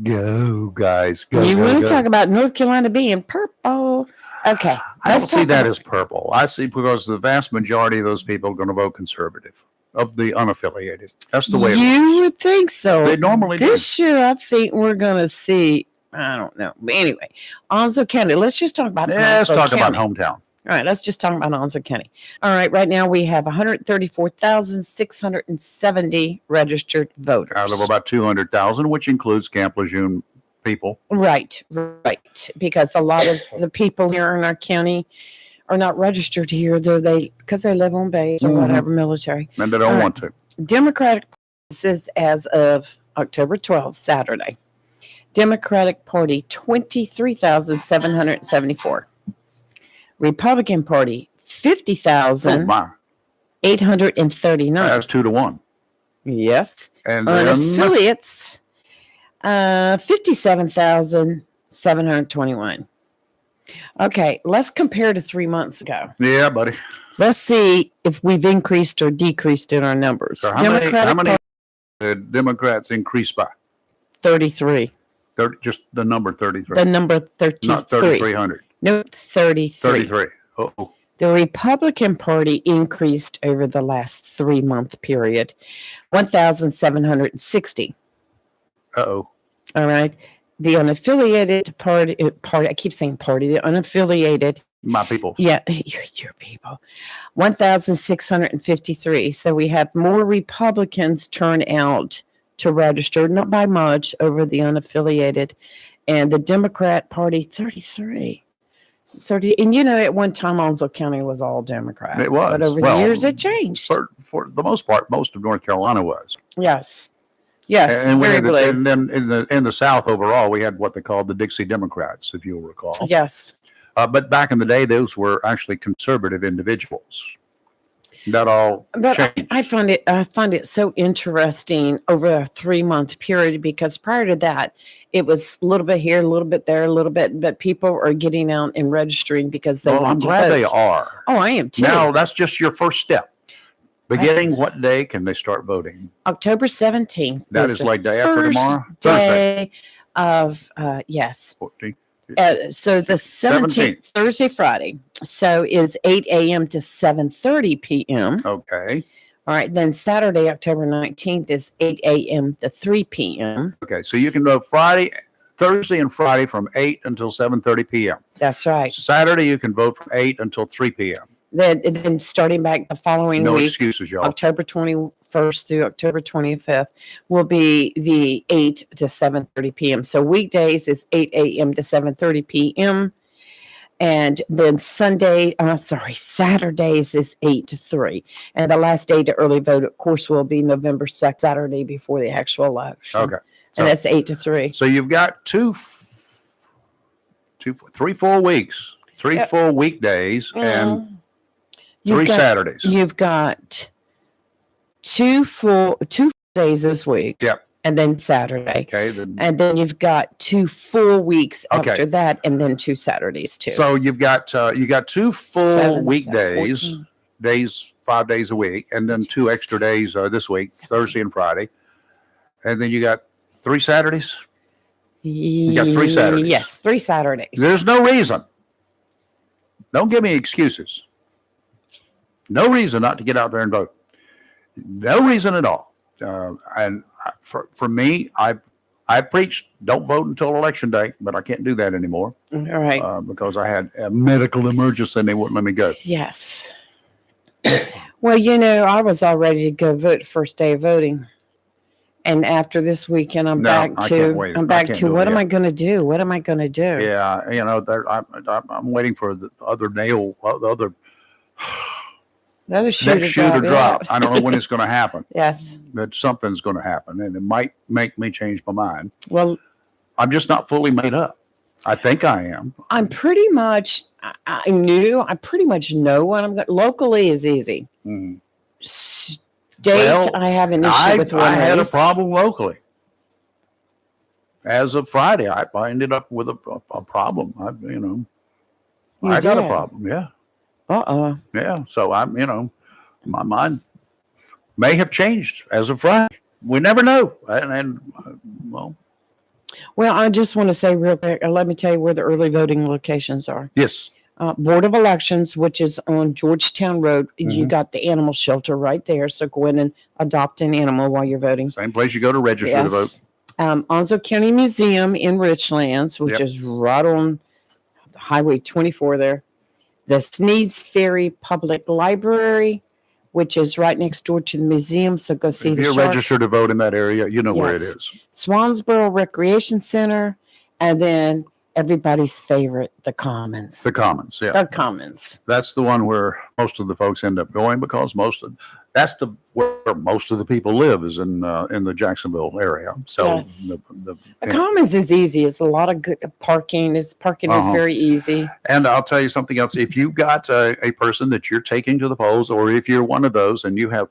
Go, guys. Go, You go, want to go. talk about North Carolina being purple? Okay. I don't let's see talk that about- as purple. I see because the vast majority of those people are going to vote conservative of the unaffiliated. That's the way it You works. would think so. They normally do. This year, I think we're going to see, I don't know. But anyway, Onslow County. Let's just talk about Yeah, let's Onslow talk County. about hometown. All right, let's just talk about Onslow County. All right, right now we have 134,670 registered voters. Out of about 200,000, which includes Camp Lejeune people. Right. Because a lot of the people here in our county are not registered here, though because they live on base or Mhm. whatever, military. And they don't All right. want to. Democratic, this is as of October 12th, Saturday. Democratic Party, 23,774. Republican Party, Oh, 50,839. my. That's 2-1. Yes. And On then, affiliates, 57,721. Okay, let's compare to 3 months ago. yeah, buddy. Let's see if we've increased or decreased in our numbers. So how many Party, Democrats increased by? 33. 30, just the number 33. The number 33. Not 3,300. No, 33. 33. Oh, The Republican Party increased over the last 3 month period, 1,760. uh-oh. All right. The unaffiliated party, I keep saying party, the unaffiliated, My people. yeah, your people, 1,653. So we have more Republicans turn out to register, not by much, over the unaffiliated. And the Democrat Party, 33. 30. And at one time, Onslow County was all Democrat. It was. But over Well, the years, it changed. For the most part, most of North Carolina was. Yes. Yes. And, we very had the- blue. and then in the South overall, we had what they called the Dixie Democrats, if you'll recall. Yes. But back in the day, those were actually conservative individuals. That all But changed. I find it so interesting over a 3 month period because prior to that, it was a little bit here, a little bit there, a little bit, but people are getting out and registering because they Well, I'm want to glad vote. they are. Oh, I am too. Now, that's just your first step. Beginning what day can they start voting? October 17th. That is the like day after first tomorrow? Thursday. Day of yes. 14th. So the 17th, Thursday, Friday. So is 8 a.m. to 7:30 p.m. Okay. All right. Then Saturday, October 19th is 8 a.m. to 3 p.m. Okay. So you can vote Thursday and Friday from 8 until 7:30 p.m. That's right. Saturday, you can vote from 8 until 3 p.m. Then starting back the following No week, excuses, y'all. October 21st through October 25th, will be the 8 to 7:30 p.m. So weekdays is 8 a.m. to 7:30 p.m. And then Saturdays is 8 to 3. And the last day to early vote, of course, will be November 2nd, Saturday before the actual election. Okay. So, And that's 8 to 3. so you've got 3 full weeks, three Yep. full weekdays, and Well, you've 3 got- Saturdays. You've got two days this week. Yep. And then Saturday. Okay. Then, And then you've got 2 full weeks Okay. after that, and then 2 Saturdays too. so you got 2 full 7, weekdays, 14. days, 5 days a week, and then 2 extra days this week, Thursday and Friday, and then you got 3 Saturdays. got 3 Saturdays. Yes, 3 Saturdays. There's no reason. Don't give me excuses. No reason not to get out there and vote. No reason at all. For me, I preached don't vote until election day, but I can't do that anymore All right. because I had a medical emergency and they wouldn't let me go. Yes. Well, I was all ready to go vote first day of voting. And after this weekend, I'm No, back I to can't wait. I back can't to do it what am yet. I going to do? What am I going to do? Yeah, I'm waiting for the other nail, the other Another shoe next shoe to yeah. drop. I don't know when it's going to happen, Yes. but something's going to happen, and it might make me change my mind. Well, I'm just not fully made up. I think I am. I'm pretty much, I pretty much know what I'm going to. Locally is easy. Mhm. State, Well, I have an issue with one I had a race. problem locally. As of Friday, I ended up with a problem. I got a did? problem. Yeah, Uh-uh. yeah. So my mind may have changed as of Friday. We never know. Well, Well, I just want to say real quick, let me tell you where the early voting locations are. Yes. Board of Elections, which is on Georgetown Road. You Mhm. got the animal shelter right there. So go in and adopt an animal while you're voting. Same place you go to register to vote. Onslow County Museum in Richlands, which Yep. is right on Highway 24 there. The Sneads Ferry Public Library, which is right next door to the museum. So go see If the you're shark. registered to vote in that area, you know where it Yes. is. Swansboro Recreation Center, and then everybody's favorite, the Commons. The Commons, yeah. The Commons. That's the one where most of the folks end up going because where most of the people live is in the Jacksonville area. So Yes. The Commons is easy. It's a lot of good parking. Parking is Uh-huh. very easy. And I'll tell you something else. If you've got a person that you're taking to the polls, or if you're one of those and you have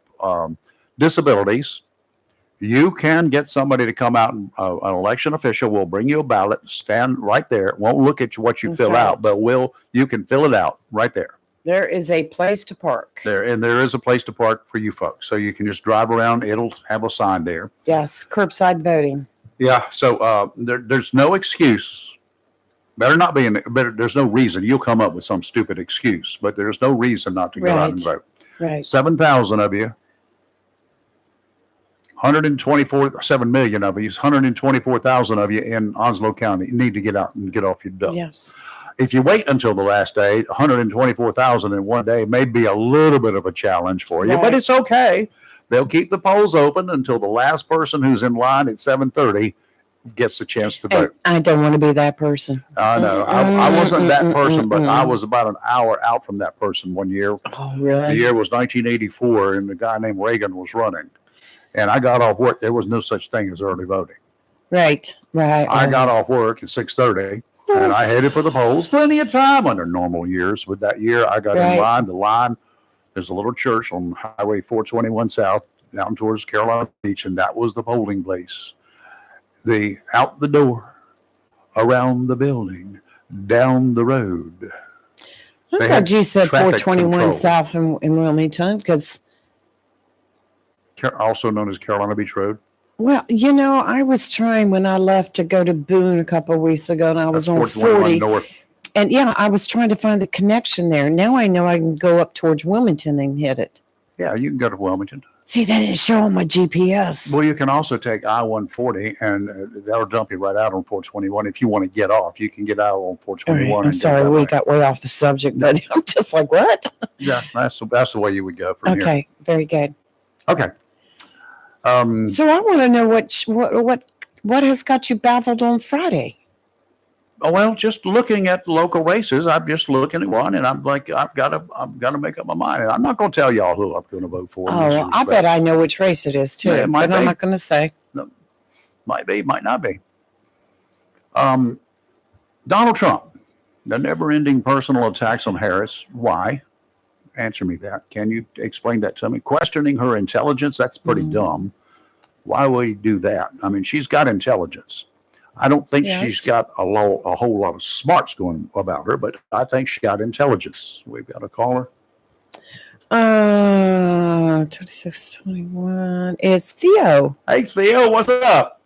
disabilities, you can get somebody to come out, and an election official will bring you a ballot, stand right there, won't look at what you That's fill right. out, but you can fill it out right there. There is a place to park. There is a place to park for you folks. So you can just drive around. It'll have a sign there. Yes, curbside voting. Yeah. So there's no excuse. There's no reason. You'll come up with some stupid excuse, but there's no reason not to go out and Right. vote. Right. 7,000 of you, 7 million of you, 124,000 of you in Onslow County need to get out and get off your duff. Yes. If you wait until the last day, 124,000 in one day may be a little bit of a challenge for you, but Right. it's okay. They'll keep the polls open until the last person who's in line at 7:30 gets the chance to And vote. I don't want to be that person. I know. I wasn't that person, but I was about an hour out from that person one year. Oh, The really? year was 1984, and the guy named Reagan was running. And I got off work. There was no such thing as early voting. Right. Right. I got off work at 6:30, and I headed for the polls. Plenty of time under normal years, but that year I got in Right. line. The line, there's a little church on Highway 421 South, down towards Carolina Beach, and that was the polling place. Out the door, around the building, down the road. I They thought had you said traffic 421 control. South in Wilmington because, Also known as Carolina Beach Road. well, I was trying when I left to go to Boone a couple of weeks ago, and I was That's on 421 40. North. And yeah, I was trying to find the connection there. Now I know I can go up towards Wilmington and hit it. Yeah, you can go to Wilmington. See, that didn't show on my GPS. Well, you can also take I-140, and that'll dump you right out on 421. If you want to get off, you can get out on All right, 421. I'm and go sorry, that we way. got way off the subject, but I'm just like, what? Yeah, that's the way you would go from here. Okay, very good. Okay. So I want to know what has got you baffled on Friday? Well, just looking at local races, I'm just looking at one, and I'm like, I've got to make up my mind. And I'm not going to tell y'all who I'm going to vote for. in this Oh, I respect. bet I know which race it is too, Yeah, it might but I'm be. not going to say. Might be, might not be. Donald Trump, the never-ending personal attacks on Harris. Why? Answer me that. Can you explain that to me? Questioning her intelligence, that's pretty dumb. Why would he do that? I mean, she's got intelligence. I don't think she's Yes. got a whole lot of smarts going about her, but I think she got intelligence. We've got a caller. 2621. It's Theo. Hey, Theo, what's up?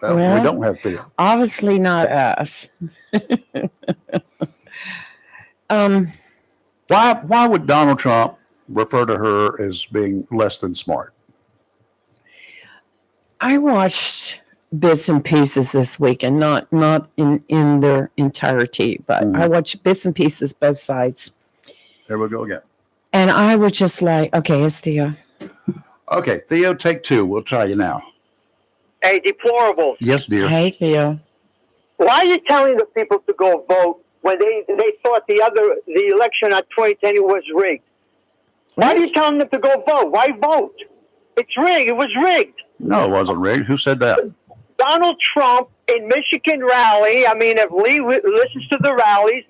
Well, we Well- don't have Theo. Obviously not us. Why would Donald Trump refer to her as being less than smart? I watched bits and pieces this weekend, not in their entirety, but Mhm. I watched bits and pieces both sides. There we go again. And I was just like, okay, it's Theo. Okay, Theo, take two. We'll try you now. Hey, deplorables. Yes, dear. Hey, Theo. Why are you telling the people to go vote when they thought the election of 2020 was rigged? Why are you telling them to go vote? Why vote? It's rigged. It was rigged. No, it wasn't rigged. Who said that? Donald Trump in Michigan rally. I mean, if Lee listens to the rallies,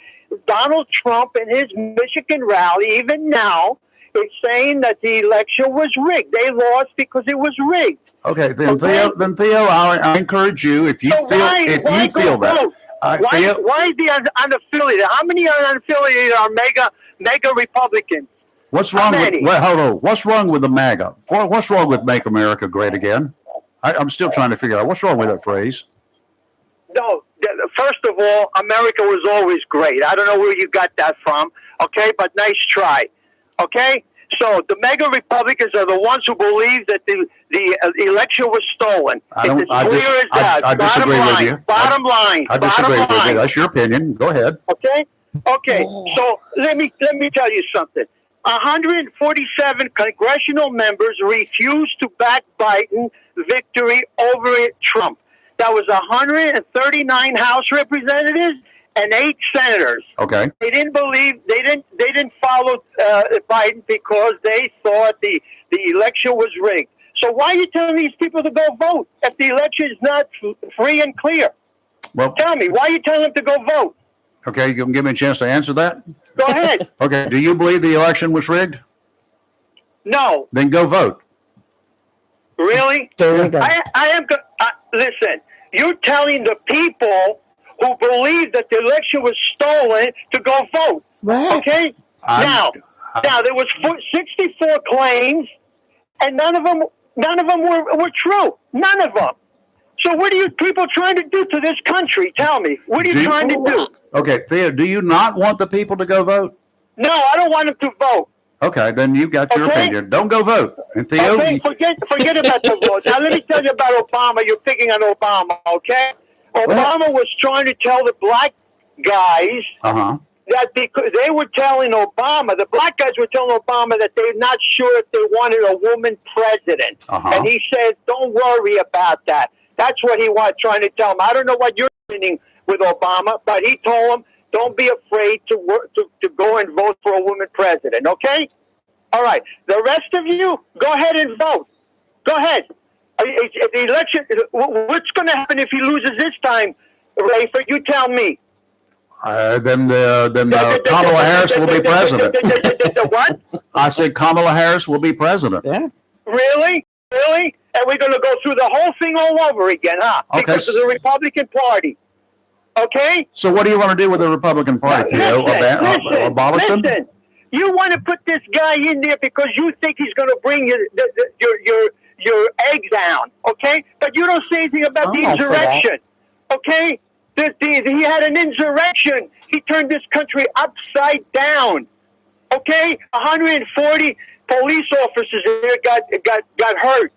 Donald Trump in his Michigan rally, even now, is saying that the election was rigged. They lost because it was rigged. Okay, then Okay. Theo, I encourage you if you So feel why if go you feel that. vote? Why is the unaffiliated? How many unaffiliated are mega Republicans? What's wrong How with many? hold on? What's wrong with the MAGA? What's wrong with Make America Great Again? I'm still trying to figure out what's wrong with that phrase. No, first of all, America was always great. I don't know where you got that from, okay? But nice try, okay? So the mega Republicans are the ones who believe that the election was stolen. I It's disagree with you. Bottom line. I disagree with you. Line. That's your opinion. Go ahead. Okay. So let me tell you something. 147 congressional members refused to back Biden victory over Trump. That was 139 House representatives and 8 senators. Okay. They didn't follow Biden because they thought the election was rigged. So why are you telling these people to go vote if the election is not free and clear? Well, Tell me, why are you telling them to go vote? okay, you can give me a chance to answer that? Go ahead. Okay. Do you believe the election was rigged? No, Then go vote. really? There you go. Listen, you're telling the people who believe that the election was stolen to go vote. What? Okay? Now there was 64 claims, and none of them were true. None of them. So what are you people trying to do to this country? Tell me. What are you trying to do? Okay, Thea, do you not want the people to go vote? No, I don't want them to vote. Okay, then you've got your Okay. opinion. Don't go vote. And Theo, Okay, forget about the vote. Now let me tell you about Obama. You're picking on Obama, okay? Obama was trying to tell the black guys that because they were telling Obama, the black guys were telling Obama that they're not sure if they wanted a woman president. And he said, don't worry about that. That's what he was trying to tell them. I don't know what you're doing with Obama, but he told them, don't be afraid to go and vote for a woman president, okay? All right. The rest of you, go ahead and vote. Go ahead. The election, what's going to happen if he loses this time, Rayford? You tell me. then Kamala Harris will be president. What? I said Kamala Harris will be president. Yeah. Really? Really? And we're going to go through the whole thing all over again, huh? Okay. Because of the Republican Party. Okay? So what do you want to do with the Republican Party, Theo? Abolish them? Listen. You want to put this guy in there because you think he's going to bring your egg down, okay? But you don't say anything about the insurrection, okay? He had an insurrection. He turned this country upside down, okay? 140 police officers here got hurt.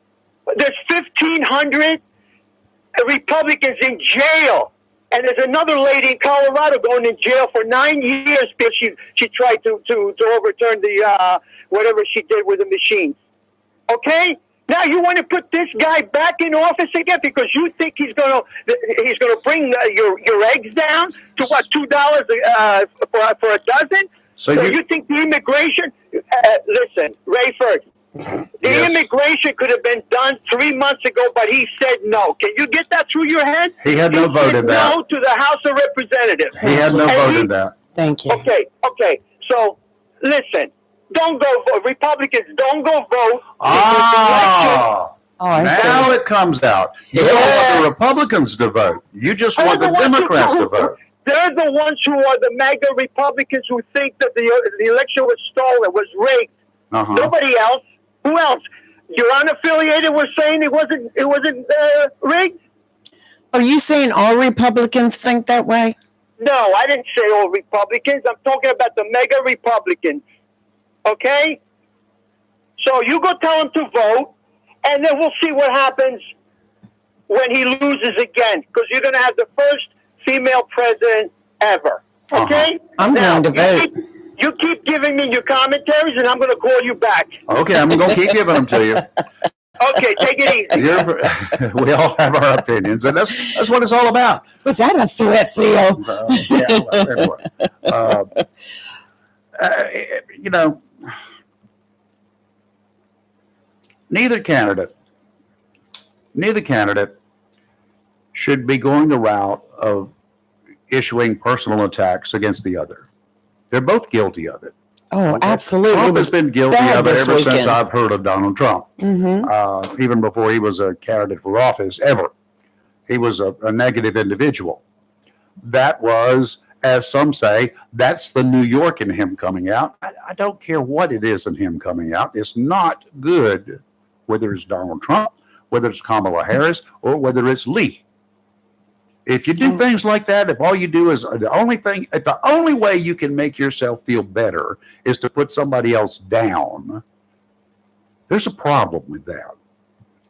There's 1,500 Republicans in jail. And there's another lady in Colorado going in jail for 9 years because she tried to overturn the whatever she did with the machines. Okay? Now you want to put this guy back in office again because you think he's gonna bring your eggs down to what, $2 for a dozen? So you think the immigration? Listen, Rayford. The immigration could have been done 3 months ago, but he said no. Can you get that through your head? He had no vote in that. No to the House of Representatives. He had no vote in that. Thank you. Okay. So, listen. Don't go vote. Republicans, don't go vote. Now it comes out. You don't want the Republicans to vote. You just want the Democrats to vote. They're the ones who are the MAGA Republicans who think that the election was stolen, was rigged. Nobody else. Who else? Your unaffiliated was saying it wasn't rigged? Are you saying all Republicans think that way? No, I didn't say all Republicans. I'm talking about the mega Republicans. Okay? So you go tell him to vote, and then we'll see what happens when he loses again, because you're going to have the first female president ever. Okay? I'm going to vote. You keep giving me your commentaries, and I'm going to call you back. Okay, I'm going to keep giving them to you. Okay, take it easy. We all have our opinions, and that's what it's all about. Was that a threat, Theo? Anyway, neither candidate should be going the route of issuing personal attacks against the other. They're both guilty of it. Oh, absolutely. Trump has been guilty of it ever since weekend. I've heard of Donald Trump. Even before he was a candidate for office, ever. He was a negative individual. That was, as some say, that's the New York in him coming out. I don't care what it is in him coming out. It's not good, whether it's Donald Trump, whether it's Kamala Harris or whether it's Lee. If you do things like that, if all you do is the only way you can make yourself feel better is to put somebody else down, there's a problem with that.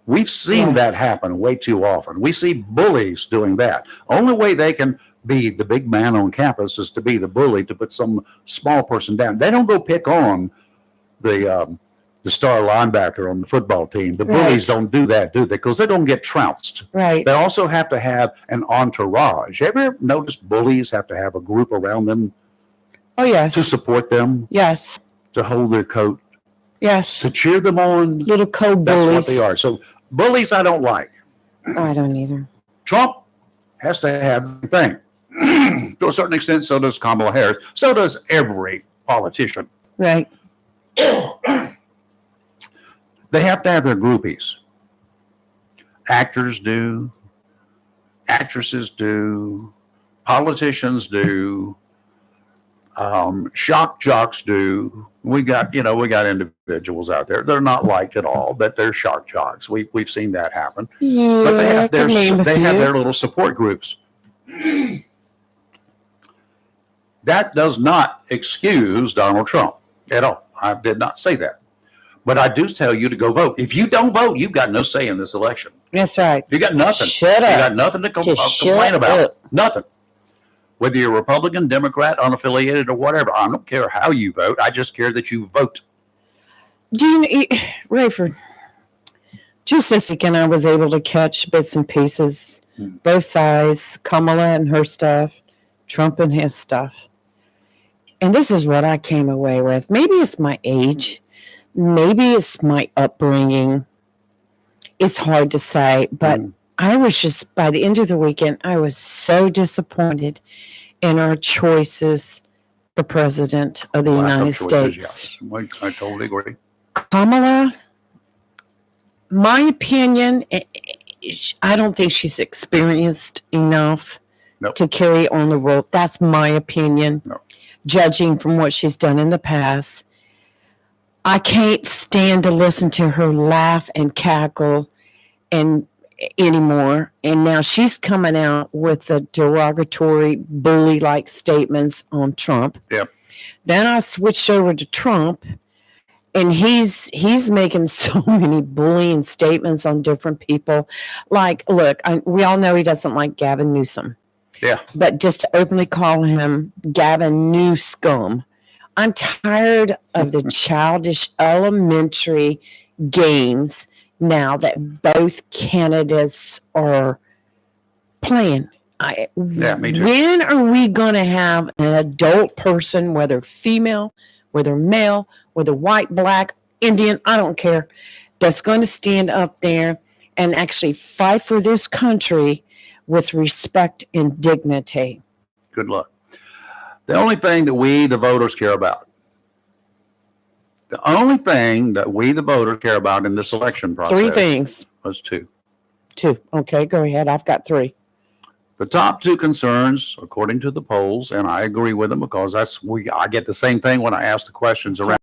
We've seen that happen way too often. We see bullies doing that. Only way they can be the big man on campus is to be the bully, to put some small person down. They don't go pick on the star linebacker on the football team. The bullies don't do that, do they? Because they don't get trounced. Right. They also have to have an entourage. Ever noticed bullies have to have a group around them Oh, yes. to support them, Yes. to hold their coat, Yes. to cheer them on? Little code That's bullies. what they are. So bullies I don't like. I don't either. Trump has to have the thing. To a certain extent, so does Kamala Harris. So does every politician. Right. They have to have their groupies. Actors do, actresses do, politicians do, shock jocks do. We got individuals out there. They're not liked at all, but they're shock jocks. We've seen that happen. Yeah. But they have I can name a they have few. their little support groups. That does not excuse Donald Trump at all. I did not say that. But I do tell you to go vote. If you don't vote, you've got no say in this election. That's right. You got nothing. Shut You up. got nothing to Just complain shut about. up. Nothing. Whether you're Republican, Democrat, unaffiliated, or whatever, I don't care how you vote. I just care that you vote. Do you know, Rayford, just this weekend I was able to catch bits and pieces, both sides, Kamala and her stuff, Trump and his stuff. And this is what I came away with. Maybe it's my age. Maybe it's my upbringing. It's hard to say, but I was just, by the end of the weekend, I was so disappointed in our choices for president of the Lack of United choices, States. yes. I totally agree. Kamala, my opinion, I don't think she's experienced enough Nope. to carry on the role. That's my opinion, No. judging from what she's done in the past. I can't stand to listen to her laugh and cackle and anymore. And now she's coming out with the derogatory, bully-like statements on Trump. Yep. Then I switched over to Trump, and he's making so many bullying statements on different people. Like, look, we all know he doesn't like Gavin Newsom. Yeah. But just to openly call him Gavin Newscum, I'm tired of the childish elementary games now that both candidates are playing. Yeah, me too. When are we going to have an adult person, whether female, whether male, whether white, black, Indian, I don't care, that's going to stand up there and actually fight for this country with respect and dignity? Good luck. The only thing that we, the voters, care about, in this election process Three things. was two. Two. Okay, go ahead. I've got three. The top two concerns, according to the polls, and I agree with them because I get the same thing when I ask the questions around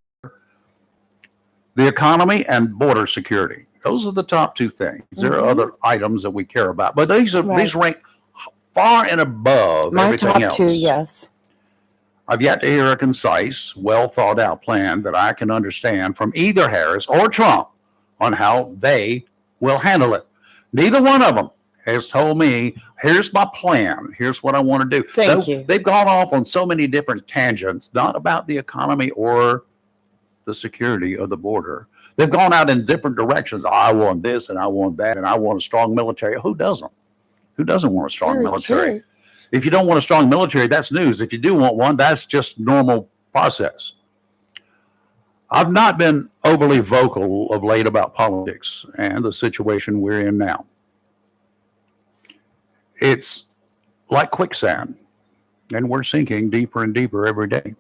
the economy and border security. Those are the top two things. There are other items that we care about, but these rank far and above My everything top else. two, yes. I've yet to hear a concise, well thought out plan that I can understand from either Harris or Trump on how they will handle it. Neither one of them has told me, here's my plan. Here's what I want to do. Thank you. They've gone off on so many different tangents, not about the economy or the security of the border. They've gone out in different directions. Oh, I want this and I want that and I want a strong military. Who doesn't? Who doesn't want a strong Very military? true. If you don't want a strong military, that's news. If you do want one, that's just normal process. I've not been overly vocal of late about politics and the situation we're in now. It's like quicksand, and we're sinking deeper and deeper every day.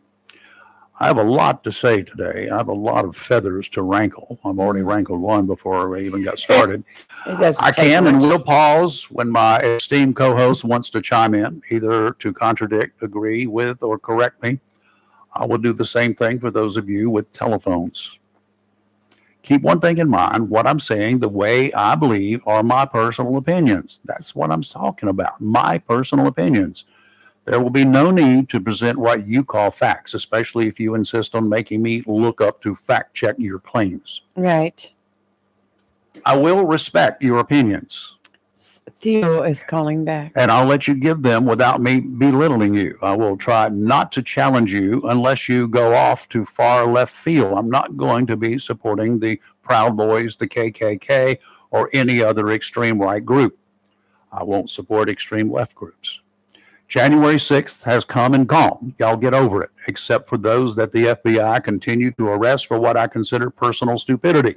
I have a lot to say today. I have a lot of feathers to rankle. I've already rankled one before I even got started. It doesn't I take can and much. will pause when my esteemed co-host wants to chime in, either to contradict, agree with, or correct me. I will do the same thing for those of you with telephones. Keep one thing in mind. What I'm saying, the way I believe, are my personal opinions. That's what I'm talking about. My personal opinions. There will be no need to present what you call facts, especially if you insist on making me look up to fact check your claims. Right. I will respect your opinions, Theo is calling back. and I'll let you give them without me belittling you. I will try not to challenge you unless you go off to far left field. I'm not going to be supporting the Proud Boys, the KKK, or any other extreme right group. I won't support extreme left groups. January 6th has come and gone. Y'all get over it, except for those that the FBI continue to arrest for what I consider personal stupidity.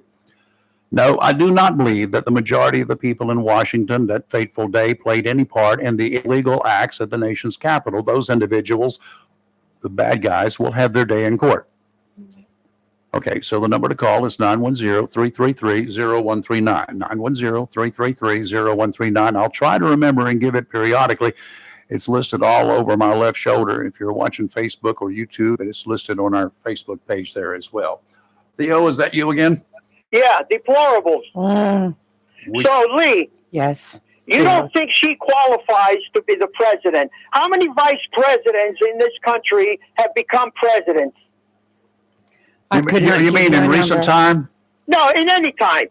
No, I do not believe that the majority of the people in Washington that fateful day played any part in the illegal acts at the nation's capital. Those individuals, the bad guys, will have their day in court. Okay, so the number to call is 910-333-0139. 910-333-0139. I'll try to remember and give it periodically. It's listed all over my left shoulder. If you're watching Facebook or YouTube, it's listed on our Facebook page there as well. Theo, is that you again? Yeah, deplorables. So, Lee, Yes. you don't think she qualifies to be the president? How many vice presidents in this country have become presidents? You mean in recent time? No, in any time.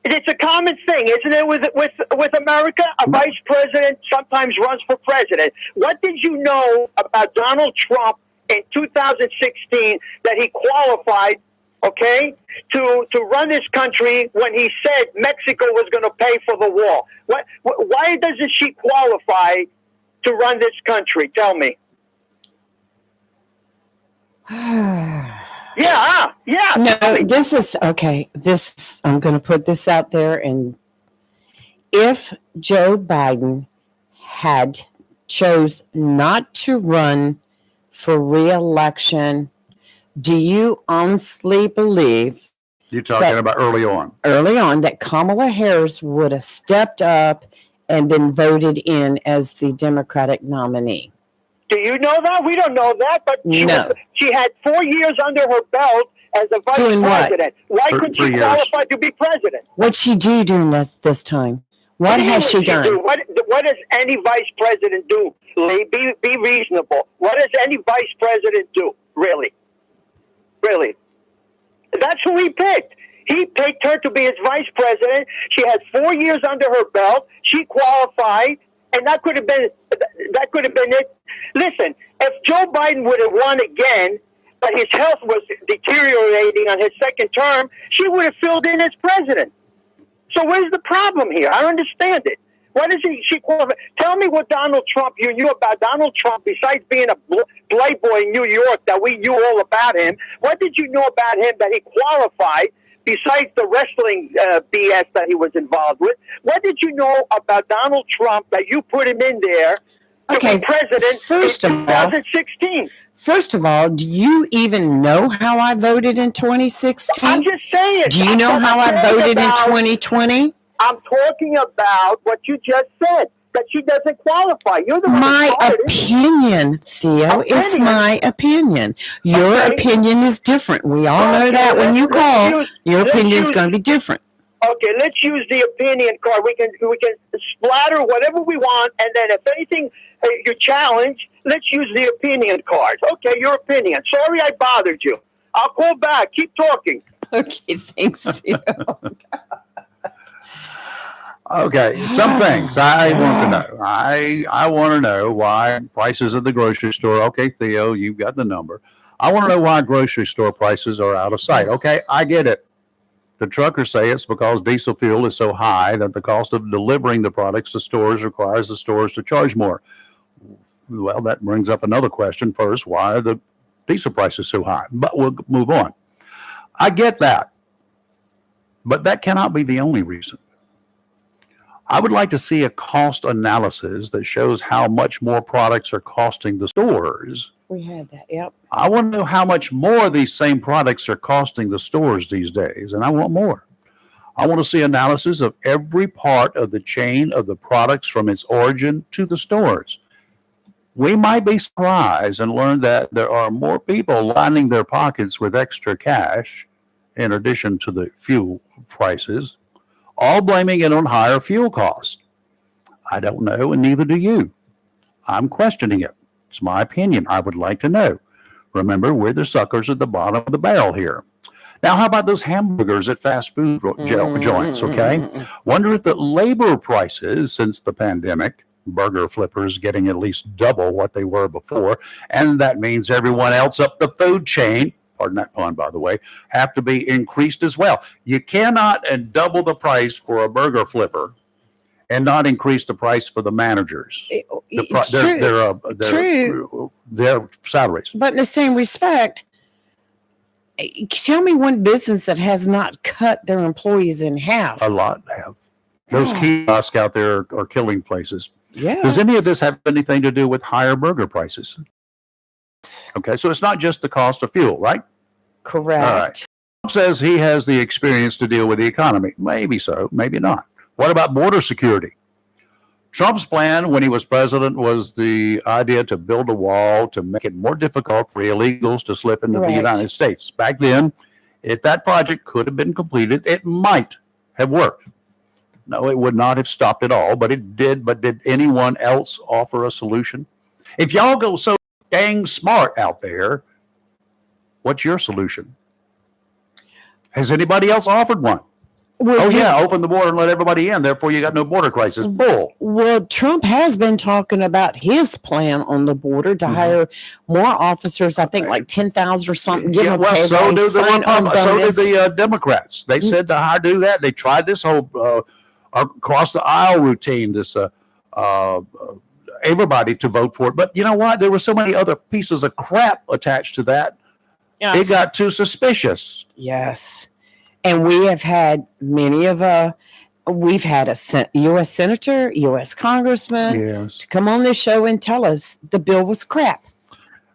It's a common thing, isn't it, with America? A vice president sometimes runs for president. What did you know about Donald Trump in 2016 that he qualified, okay, to run this country when he said Mexico was going to pay for the wall? Why doesn't she qualify to run this country? Tell me. Yeah. No, this is okay. I'm going to put this out there. And if Joe Biden had chose not to run for re-election, do you honestly believe You're talking about early on. that Kamala Harris would have stepped up and been voted in as the Democratic nominee? Do you know that? We don't know that, but she had 4 years under her belt as a vice Doing what? president. Why couldn't she 3 years. qualify to be president? What'd she do during this time? What do you has mean she what done? do? What does any vice president do, Lee? Be reasonable. What does any vice president do, really? Really? That's who he picked. He picked her to be his vice president. She had 4 years under her belt. She qualified, and that could have been it. Listen, if Joe Biden would have won again, but his health was deteriorating on his second term, she would have filled in as president. So where's the problem here? I don't understand it. What is she qualified? Tell me what Donald Trump, you knew about Donald Trump, besides being a playboy in New York that we knew all about him. What did you know about him that he qualified, besides the wrestling BS that he was involved with? What did you know about Donald Trump that you put him in there to be president in 2016? First of all, do you even know how I voted in 2016? I'm just saying. Do you know how I voted in 2020? I'm talking about what you just said, that she doesn't qualify. You're the one who My started it. opinion, Theo, is Opinion. my opinion. Your Okay. opinion is different. We all know Okay, that when you let's call, your let's opinion is use- going to be different. Okay, let's use the opinion card. We can splatter whatever we want, and then if anything you challenge, let's use the opinion card. Okay, your opinion. Sorry I bothered you. I'll call back. Keep talking. Okay, thanks, Theo. Okay, some things I want to know. I want to know why prices at the grocery store. Okay, Theo, you've got the number. I want to know why grocery store prices are out of sight. Okay, I get it. The truckers say it's because diesel fuel is so high that the cost of delivering the products to stores requires the stores to charge more. Well, that brings up another question. First, why are the diesel prices so high? But we'll move on. I get that. But that cannot be the only reason. I would like to see a cost analysis that shows how much more products are costing the stores. We had that, yep. I want to know how much more these same products are costing the stores these days, and I want more. I want to see analysis of every part of the chain of the products from its origin to the stores. We might be surprised and learn that there are more people lining their pockets with extra cash in addition to the fuel prices, all blaming it on higher fuel costs. I don't know, and neither do you. I'm questioning it. It's my opinion. I would like to know. Remember, we're the suckers at the bottom of the barrel here. Now, how about those hamburgers at fast food joints, okay? Wonder if the labor prices since the pandemic, burger flippers getting at least double what they were before, and that means everyone else up the food chain, pardon that pun, by the way, have to be increased as well. You cannot double the price for a burger flipper and not increase the price for the managers. Their salaries. But in the same respect, tell me one business that has not cut their employees in half. A lot have. Those kiosks out there are killing places. Yeah. Does any of this have anything to do with higher burger prices? Okay, so it's not just the cost of fuel, right? Correct. All right. Trump says he has the experience to deal with the economy. Maybe so, maybe not. What about border security? Trump's plan when he was president was the idea to build a wall to make it more difficult for illegals to slip into the United States. Back then, if that project could have been completed, it might have worked. No, it would not have stopped it all, but it did. But did anyone else offer a solution? If y'all go so dang smart out there, what's your solution? Has anybody else offered one? Well, Open the border and let everybody in. Therefore, you got no border crisis. Bull. Well, Trump has been talking about his plan on the border to hire more officers. I think like 10,000 or something. So do the Democrats. They said to do that. They tried this whole across the aisle routine. This everybody to vote for it. But you know what? There were so many other pieces of crap attached to that. Yes. It got too suspicious. Yes. And we have had we've had a U.S. senator, U.S. congressman to come on this show and tell us the bill was crap.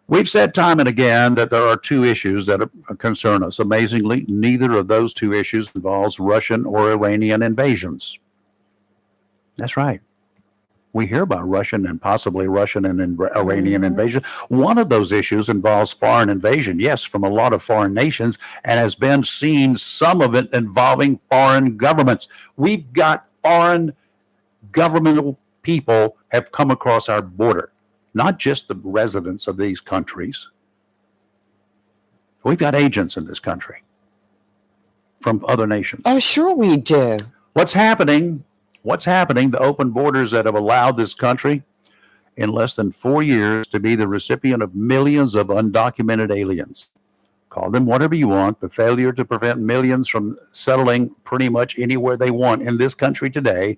We've said time and again that there are two issues that concern us. Amazingly, neither of those two issues involves Russian or Iranian invasions. That's right. We hear about Russian and possibly Russian and Iranian invasion. One of those issues involves foreign invasion, yes, from a lot of foreign nations, and has been seen, some of it involving foreign governments. We've got foreign governmental people have come across our border, not just the residents of these countries. We've got agents in this country from other nations. Oh, sure we do. What's happening? The open borders that have allowed this country in less than 4 years to be the recipient of millions of undocumented aliens. Call them whatever you want. The failure to prevent millions from settling pretty much anywhere they want in this country today,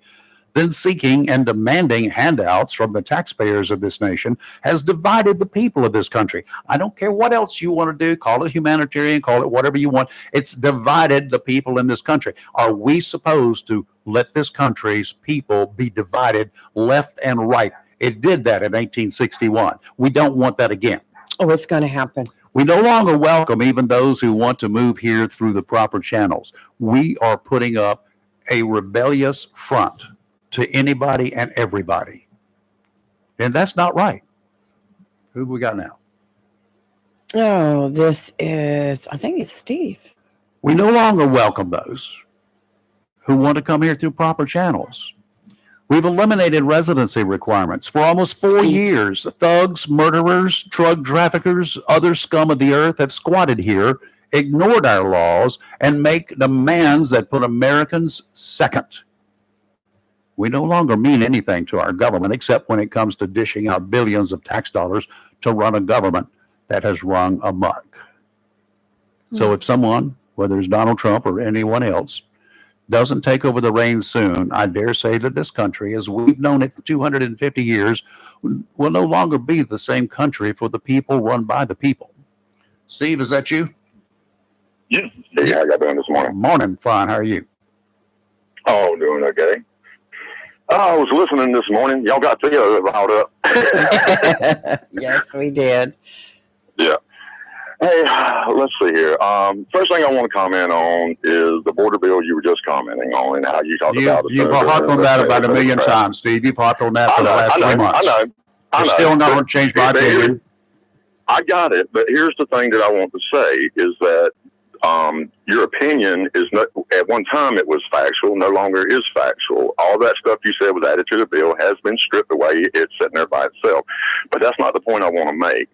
then seeking and demanding handouts from the taxpayers of this nation, has divided the people of this country. I don't care what else you want to do. Call it humanitarian, call it whatever you want. It's divided the people in this country. Are we supposed to let this country's people be divided left and right? It did that in 1861. We don't want that again. Oh, it's going to happen. We no longer welcome even those who want to move here through the proper channels. We are putting up a rebellious front to anybody and everybody. And that's not right. Who we got now? Oh, I think it's Steve. We no longer welcome those who want to come here through proper channels. We've eliminated residency requirements for almost 4 years. Thugs, murderers, drug traffickers, other scum of the earth have squatted here, ignored our laws, and make demands that put Americans second. We no longer mean anything to our government except when it comes to dishing out billions of tax dollars to run a government that has run amok. So if someone, whether it's Donald Trump or anyone else, doesn't take over the reins soon, I dare say that this country, as we've known it for 250 years, will no longer be the same country for the people run by the people. Steve, is that you? Yeah. Hey, how y'all doing this morning? Morning, fine. How are you? Oh, doing okay. I was listening this morning. Y'all got together riled up. Yes, we did. Yeah. Hey, let's see here. First thing I want to comment on is the border bill you were just commenting on and how you talked about it. You've harped on that about a million times, Steve. You've harped on that for the last 3 months. I know. You're still not going to change my opinion. I got it, but here's the thing that I want to say is that your opinion opinion is not, at one time it was factual, no longer is factual. All that stuff you said was added to the bill has been stripped away. It's sitting there by itself. But that's not the point I want to make.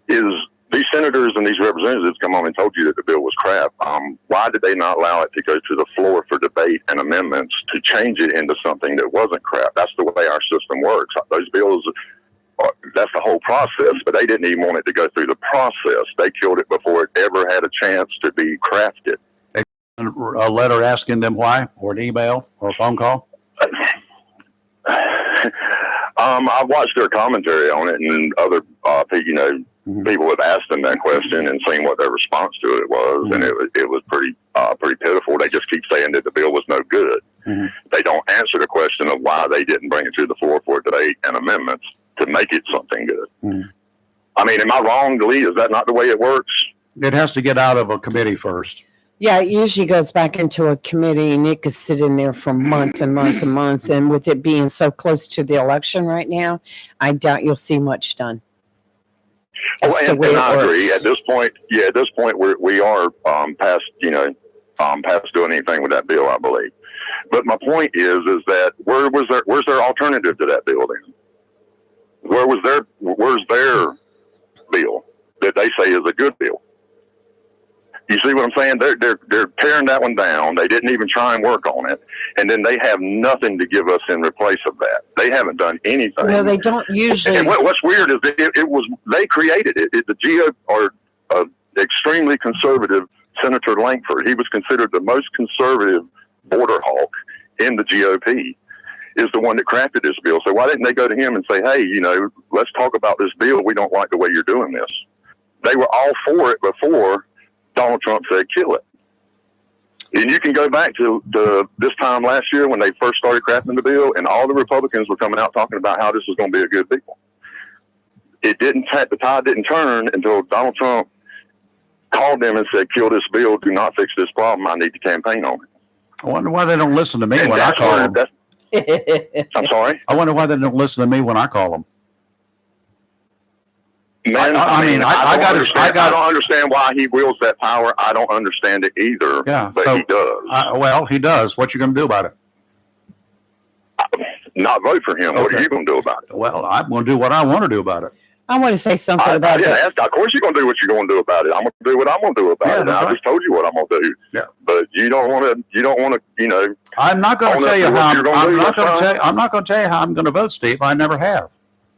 Is these senators and these representatives come on and told you that the bill was crap. Why did they not allow it to go to the floor for debate and amendments to change it into something that wasn't crap? That's the way our system works. Those bills, that's the whole process, but they didn't even want it to go through the process. They killed it before it ever had a chance to be crafted. A letter asking them why, or an email, or a phone call? I've watched their commentary on it, and other people have asked them that question and seen what their response to it was, and it was pretty pitiful. They just keep saying that the bill was no good. They don't answer the question of why they didn't bring it to the floor for debate and amendments to make it something good. I mean, am I wrong, Lee? Is that not the way it works? It has to get out of a committee first. Yeah, it usually goes back into a committee and it could sit in there for months and months and months. And with it being so close to the election right now, I doubt you'll see much done. That's the way and it I agree. works. At this point, we are past doing anything with that bill, I believe. But my point is that where's their alternative to that bill then? Where's their bill that they say is a good bill? You see what I'm saying? They're tearing that one down. They didn't even try and work on it, and then they have nothing to give us in replace of that. They haven't done anything. Well, they don't usually. And what's weird is it was they created it. The GOP or extremely conservative Senator Lankford. He was considered the most conservative border hawk in the GOP. Is the one that crafted this bill. So why didn't they go to him and say, hey, let's talk about this bill. We don't like the way you're doing this. They were all for it before Donald Trump said kill it. And you can go back to this time last year when they first started crafting the bill, and all the Republicans were coming out talking about how this was going to be a good bill. The tide didn't turn until Donald Trump called them and said, kill this bill. Do not fix this problem. I need to campaign on it. I wonder why they don't listen to me And when I call them. I'm sorry? I wonder why they don't listen to me when I call them. Man, I don't understand why he wields that power. I don't understand it either. Yeah, but so, he does. Well, he does. What you going to do about it? Not vote for him. Okay. What are you going to do about it? Well, I'm going to do what I want to do about it. I want to say something I about didn't that. ask. Of course, you're going to do what you're going to do about it. I'm going to do what I'm going to do about Yeah, it. And that's I right. just told you what I'm going to do. Yeah. But you don't want to. I'm not going Own to up tell you to what how. you're gonna do, that's fine. I'm not going to tell you how I'm going to vote, Steve. I never have.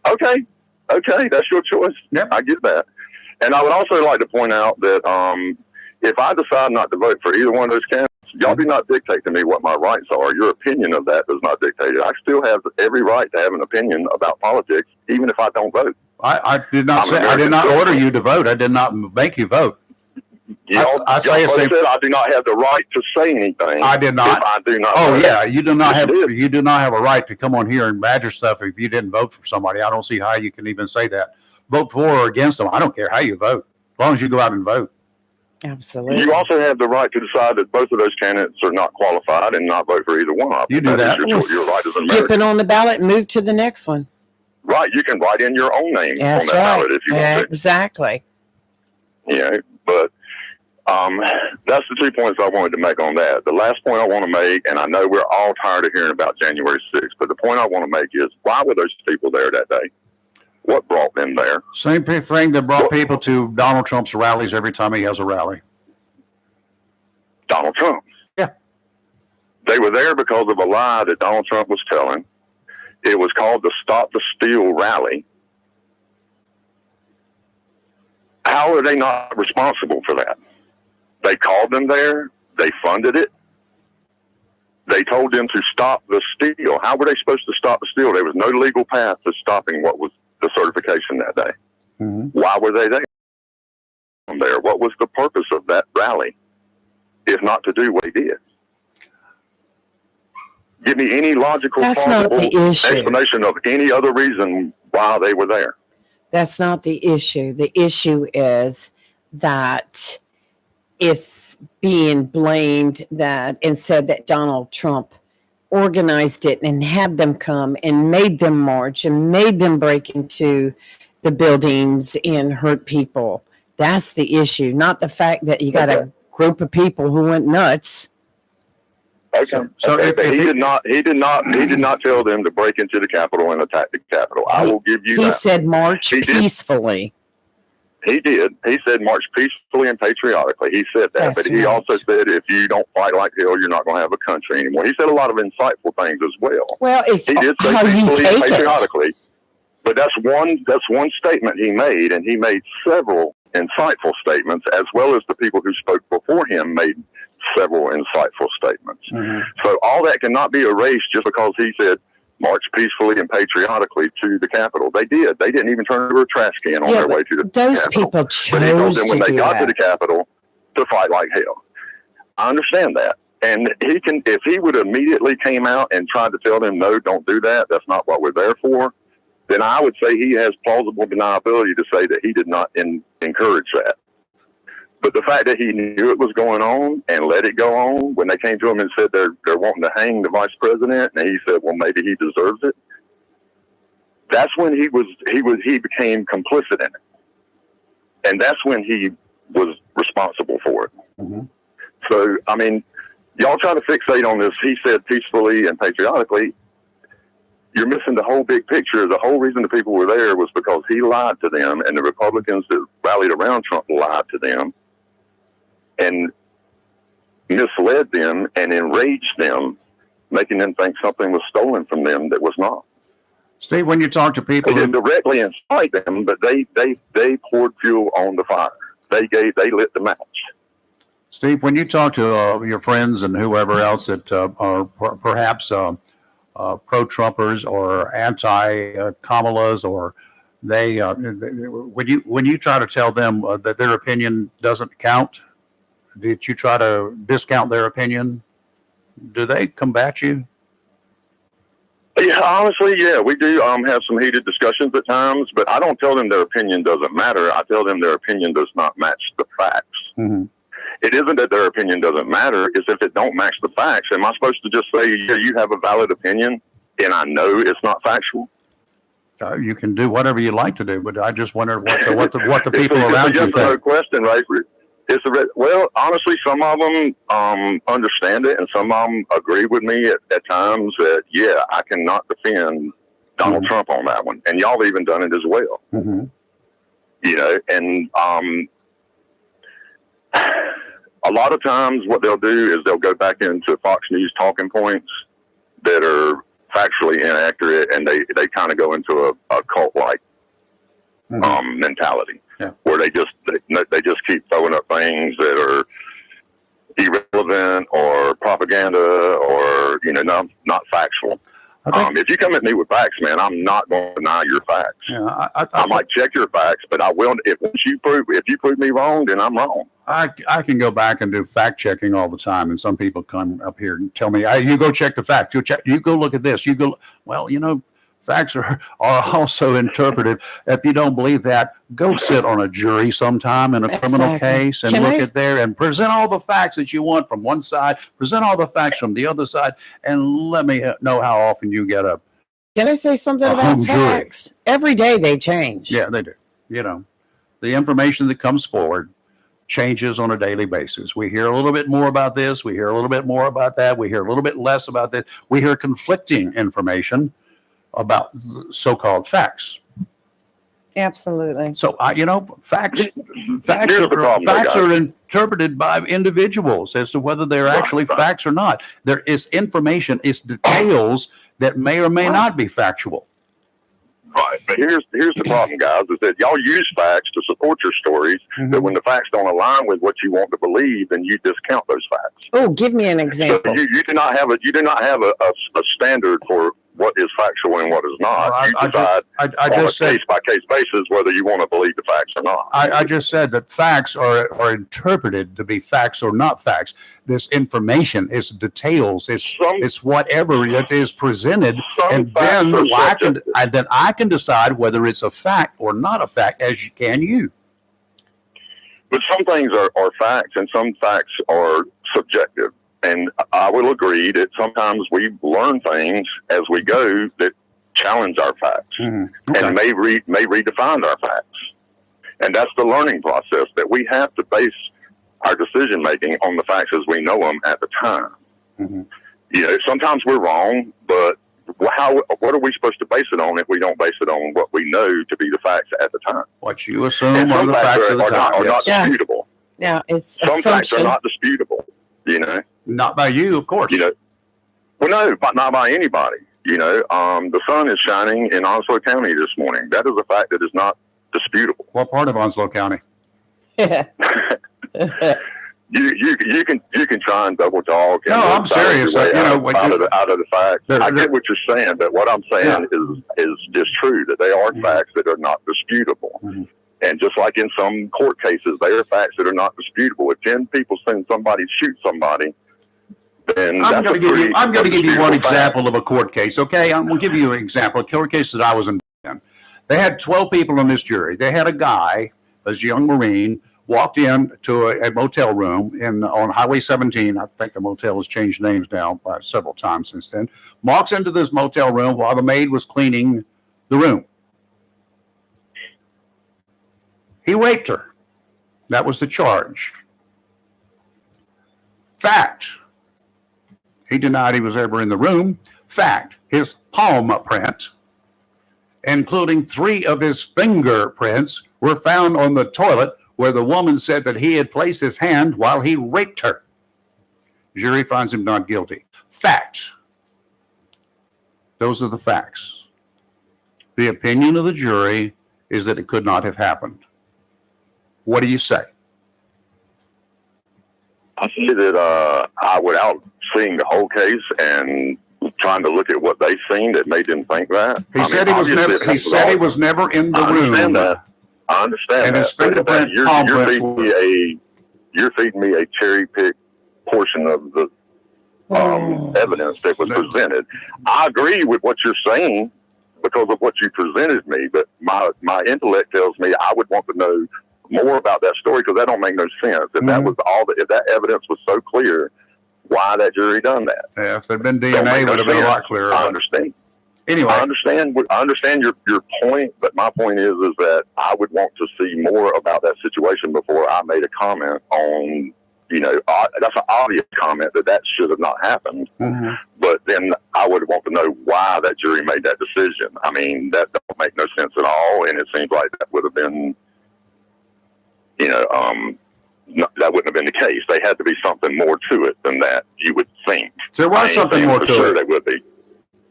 Okay, that's your choice. Yep. I get that. And I would also like to point out that if I decide not to vote for either one of those candidates, y'all do not dictate to me what my rights are. Your opinion of that does not dictate it. I still have every right to have an opinion about politics, even if I don't vote. I did not I'm say. an I did not American order citizen. you to vote. I did not make you vote. I say Y'all said I do not have the right to say anything. I did not. If I do not. Oh vote. yeah, you do not Yes, have. you did. You do not have a right to come on here and badger stuff if you didn't vote for somebody. I don't see how you can even say that. Vote for or against them. I don't care how you vote, as long as you go out and vote. Absolutely. You also have the right to decide that both of those candidates are not qualified and not vote for either one of them. You do that. Is your right as an Skip American. it on the ballot and move to the next one. Right, you can write in your own name That's on that right. ballot if you want to. Exactly. But that's the 2 points I wanted to make on that. The last point I want to make, and I know we're all tired of hearing about January 6th, but the point I want to make is, why were those people there that day? What brought them there? Same thing that brought people to Donald Trump's rallies every time he has a rally. Donald Trump. Yeah. They were there because of a lie that Donald Trump was telling. It was called the Stop the Steal rally. How are they not responsible for that? They called them there. They funded it. They told them to stop the steal. How were they supposed to stop the steal? There was no legal path to stopping what was the certification that day. Mm-hmm. Why were they there? What was the purpose of that rally, if not to do what he did? Give me any logical, That's not the issue. explanation of any other reason why they were there. That's not the issue. The issue is that it's being blamed that and said that Donald Trump organized it and had them come and made them march and made them break into the buildings and hurt people. That's the issue, not the fact that you got a group of people who went nuts. Okay. So Okay, if but he he- did not tell them to break into the Capitol and attack the Capitol. I will give you He that. said march He did. peacefully. He did. He said march peacefully and patriotically. He said that. That's but he right. also said if you don't fight like hell, you're not going to have a country anymore. He said a lot of insightful things as well. Well, it's He did say how you peacefully and take it. patriotically. But that's one statement he made, and he made several insightful statements, as well as the people who spoke before him made several insightful statements. Mhm. So all that cannot be erased just because he said march peacefully and patriotically to the Capitol. They did. They didn't even turn over a trash can on Yeah, their way to the Those Capitol. people But he told chose them to when they do got to the that. Capitol to fight like hell. I understand that. And he can, if he would immediately came out and tried to tell them, no, don't do that, that's not what we're there for, then I would say he has plausible deniability to say that he did not encourage that. But the fact that he knew it was going on and let it go on when they came to him and said they're wanting to hang the vice president, and he said, well, maybe he deserves it. That's when he became complicit in it. And that's when he was responsible for it. Mhm. So, I mean, y'all try to fixate on this. He said peacefully and patriotically. You're missing the whole big picture. The whole reason the people were there was because he lied to them, and the Republicans that rallied around Trump lied to them and misled them and enraged them, making them think something was stolen from them that was not. Steve, when you talk to people, They didn't directly incite them, but they poured fuel on the fire. They lit the match. Steve, when you talk to your friends and whoever else that are perhaps pro-Trumpers or anti-Kamalas, or when you try to tell them that their opinion doesn't count, did you try to discount their opinion? Do they combat you? Yeah, honestly, yeah, we do have some heated discussions at times, but I don't tell them their opinion doesn't matter. I tell them their opinion does not match the facts. Mm-hmm. It isn't that their opinion doesn't matter. It's if it don't match the facts. Am I supposed to just say, yeah, you have a valid opinion, and I know it's not factual? You can do whatever you like to do, but I just wondered what the people It's around a you yes or no think. question, right? Well, honestly, some of them understand it, and some of them agree with me at times that, yeah, I cannot defend Donald Trump on that one. And y'all even done it as well. Mm-hmm. You know, and a lot of times what they'll do is they'll go back into Fox News talking points that are factually inaccurate, and they kind of go into a cult-like mentality. Yeah. Where they just keep throwing up things that are irrelevant or propaganda or not factual. If you come at me with facts, man, I'm not going to deny your facts. Yeah, I might check your facts, but I will. If you prove me wrong, then I'm wrong. I can go back and do fact checking all the time, and some people come up here and tell me, "You go check the facts. You go look at this. You go." Well, facts are also interpreted. If you don't believe that, go sit on a jury sometime in a criminal case and look at there and present all the facts that you want from one side, present all the facts from the other side, and let me know how often you get a. Can I say something A about hung jury. facts? Every day they change. Yeah, they do. The information that comes forward changes on a daily basis. We hear a little bit more about this. We hear a little bit more about that. We hear a little bit less about that. We hear conflicting information about so-called facts. Absolutely. So, facts Here's the problem, guys. are interpreted by individuals as to whether they're actually facts or not. There is information, it's details that may or may not be factual. Right. But here's the problem, guys, is that y'all use facts to support your stories, but when the facts don't align with what you want to believe, then you discount those facts. Oh, give me an example. So you do not have a standard for what is factual and what is not. Well, You decide I on just a said case by case basis whether you want to believe the facts or not. I just said that facts are interpreted to be facts or not facts. This information is details. It's whatever it is presented, Some and facts then are I can decide whether it's a fact or not a fact, as you can you. But some things are facts and some facts are subjective. And I will agree that sometimes we learn things as we go that challenge our facts and may redefine our facts. And that's the learning process, that we have to base our decision making on the facts as we know them at the time. Mhm. You know, sometimes we're wrong, but what are we supposed to base it on if we don't base it on what we know to be the facts at the time? What you assume And are some the facts of the are not, time. are not Yes. Yeah. disputable. Yeah, it's Some facts are assumption. not disputable, you know. Not by you, of course. You know, well, no, but not by anybody. You know, the sun is shining in Onslow County this morning. That is a fact that is not disputable. What part of Onslow County? You can try and double talk. No, I'm serious. Out When of the facts. They're- I get what you're saying, but what I'm saying is just true that they are facts that are not disputable. Mhm. And just like in some court cases, they are facts that are not disputable. If 10 people send somebody shoot somebody, then I'm that's going a to give you. pretty I'm going to give you one disputable fact. example of a court case. Okay, I'm going to give you an example. A court case that I was in. They had 12 people on this jury. They had a guy, a young Marine, walked in to a motel room on Highway 17. I think the motel has changed names now several times since then. Walks into this motel room while the maid was cleaning the room. He raped her. That was the charge. Fact. He denied he was ever in the room. Fact. His palm print, including 3 of his fingerprints, were found on the toilet where the woman said that he had placed his hand while he raped her. Jury finds him not guilty. Fact. Those are the facts. The opinion of the jury is that it could not have happened. What do you say? I say that without seeing the whole case and trying to look at what they seen that made them think that. He said he was never in the I understand room. that. I understand And that. his fingerprint But palm you're prints feeding me a cherry pick portion of the evidence that was presented. I agree with what you're saying because of what you presented me, but my intellect tells me I would want to know more about that story because that don't make no sense. If that was if that evidence was so clear, why that jury done that? Yeah, if there'd been Don't DNA, make it no would have been a sense. lot clearer. I understand. Anyway, I understand your point, but my point is that I would want to see more about that situation before I made a comment on, that's an obvious comment that should have not happened. mhm. But then I would want to know why that jury made that decision. I mean, that don't make no sense at all, and it seems like that would have been, that wouldn't have been the case. They had to be something more to it than that, you would think. There I was ain't something saying more for to sure it, they would be.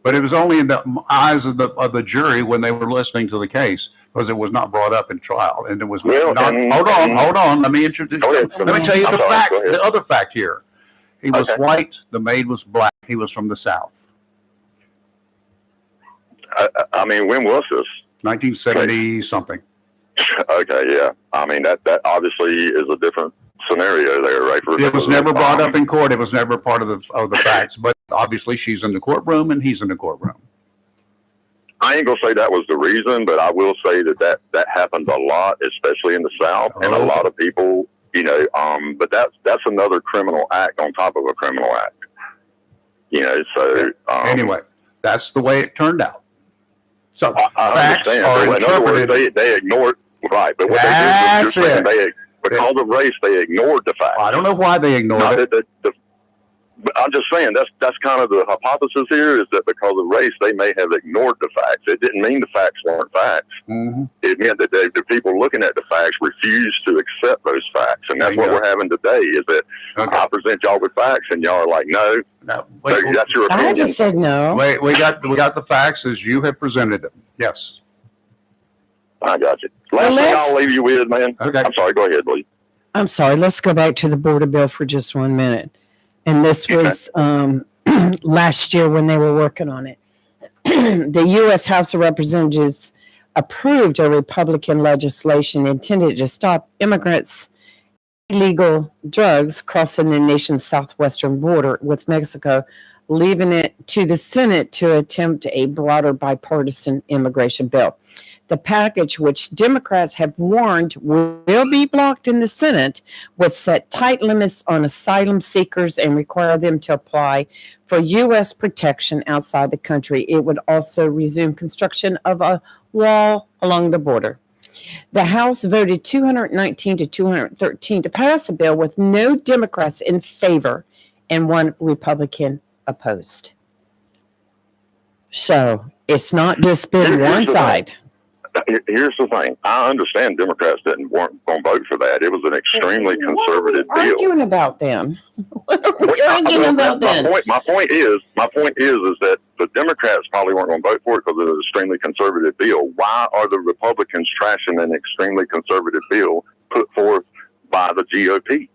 but it was only in the eyes of the jury when they were listening to the case because it was not brought up in trial, and it was Well, not. and- Hold on. Let me introduce. Go ahead. Let me tell you I'm the sorry, fact. go ahead. The other fact here. He was Okay. white. The maid was black. He was from the South. I mean, when was this? 1970 something. Okay, yeah. I mean, that obviously is a different scenario there, right? It was never brought up in court. It was never part of the facts. But obviously, she's in the courtroom and he's in the courtroom. I ain't gonna say that was the reason, but I will say that happens a lot, especially in the South, and a Oh. lot of people, but that's another criminal act on top of a criminal act. So Anyway, that's the way it turned out. So I facts understand. are But in other words, interpreted. they ignored right, but what That's they did was it. because of race, they ignored the facts. I don't know why they ignored Not it. but I'm just saying that's kind of the hypothesis here is that because of race, they may have ignored the facts. It didn't mean the facts weren't facts. Mhm. It meant that the people looking at the facts refused to accept those facts, and that's There you what we're having today. Is that Okay. I present y'all with facts, and y'all are like, no, No, wait, that's your I opinion. just said no. wait, we got the facts as you have presented them. Yes. I got you. Last Well, thing let's- I'll leave you with, man. Okay. I'm sorry. Go ahead, Lee. I'm sorry. Let's go back to the border bill for just 1 minute. And this was last year when they were working on it. The U.S. House of Representatives approved a Republican legislation intended to stop immigrants' illegal drugs crossing the nation's southwestern border with Mexico, leaving it to the Senate to attempt a broader bipartisan immigration bill. The package, which Democrats have warned will be blocked in the Senate, would set tight limits on asylum seekers and require them to apply for U.S. protection outside the country. It would also resume construction of a wall along the border. The House voted 219 to 213 to pass a bill with no Democrats in favor and one Republican opposed. So it's not just been Here's one the side. Here's the thing. I understand Democrats weren't going to vote for that. It was an extremely conservative What are we deal. arguing about them? What are we arguing about them? My point is that the Democrats probably weren't going to vote for it because it was an extremely conservative bill. Why are the Republicans trashing an extremely conservative bill put forth by the GOP?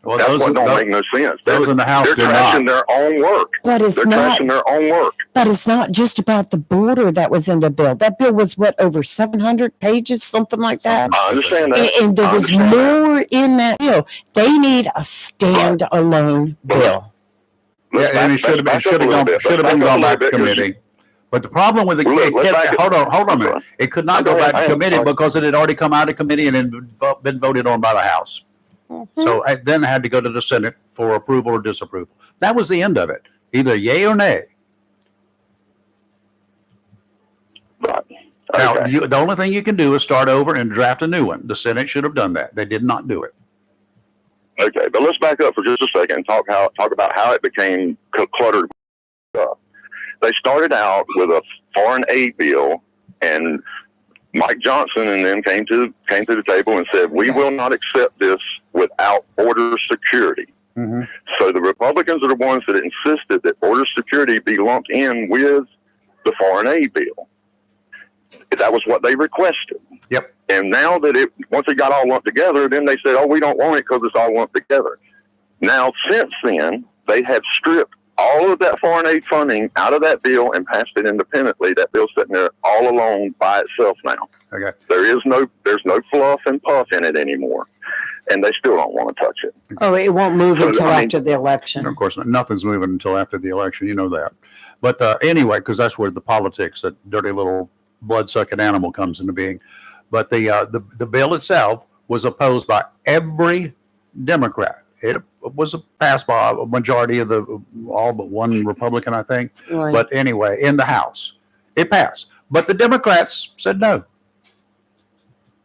Well, That's those, what don't those, make no sense. those in the House They're did trashing not. their own work. But it's They're not. trashing their own work. But it's not just about the border that was in the bill. That bill was what, over 700 pages, something like that. I understand that. And there I was understand that. more in that bill. They need a standalone bill. Yeah, and it should have been gone back to committee. But the problem with it, hold on a minute. It could not go back to committee because it had already come out of committee and had been voted on by the House. So it then had to go to the Senate for approval or disapproval. That was the end of it. Either yay or nay. Right. Now, Okay. the only thing you can do is start over and draft a new one. The Senate should have done that. They did not do it. Okay, but let's back up for just a second and talk about how it became cluttered up. They started out with a foreign aid bill, and Mike Johnson and them came to the table and said, "We will not accept this without border security." Mm-hmm. So the Republicans are the ones that insisted that border security be lumped in with the foreign aid bill. That was what they requested. Yep. And now that once it got all lumped together, then they said, "Oh, we don't want it because it's all lumped together." Now, since then, they have stripped all of that foreign aid funding out of that bill and passed it independently. That bill's sitting there all alone by itself now. Okay. There's no fluff and puff in it anymore, and they still don't want to touch it. Oh, it won't move So, until I mean- after the election. Of course, nothing's moving until after the election. You know that. But anyway, because that's where the politics, that dirty little blood-sucking animal, comes into being. But the bill itself was opposed by every Democrat. It was passed by a majority of all but one Republican, I think. Right. But anyway, in the House, it passed. But the Democrats said no.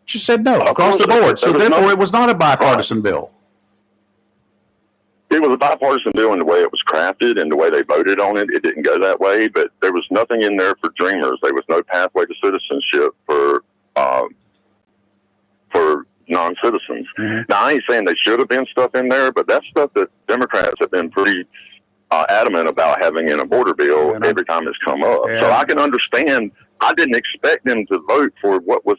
Just said no Of across the course, board. So there was therefore, no- it was not a bipartisan bill. It was a bipartisan bill in the way it was crafted and the way they voted on it. It didn't go that way, but there was nothing in there for dreamers. There was no pathway to citizenship for non-citizens. Mhm. Now, I ain't saying they should have been stuff in there, but that's stuff that Democrats have been pretty adamant about having in a border bill And I- every time it's come up. Yeah. So I can understand. I didn't expect them to vote for what was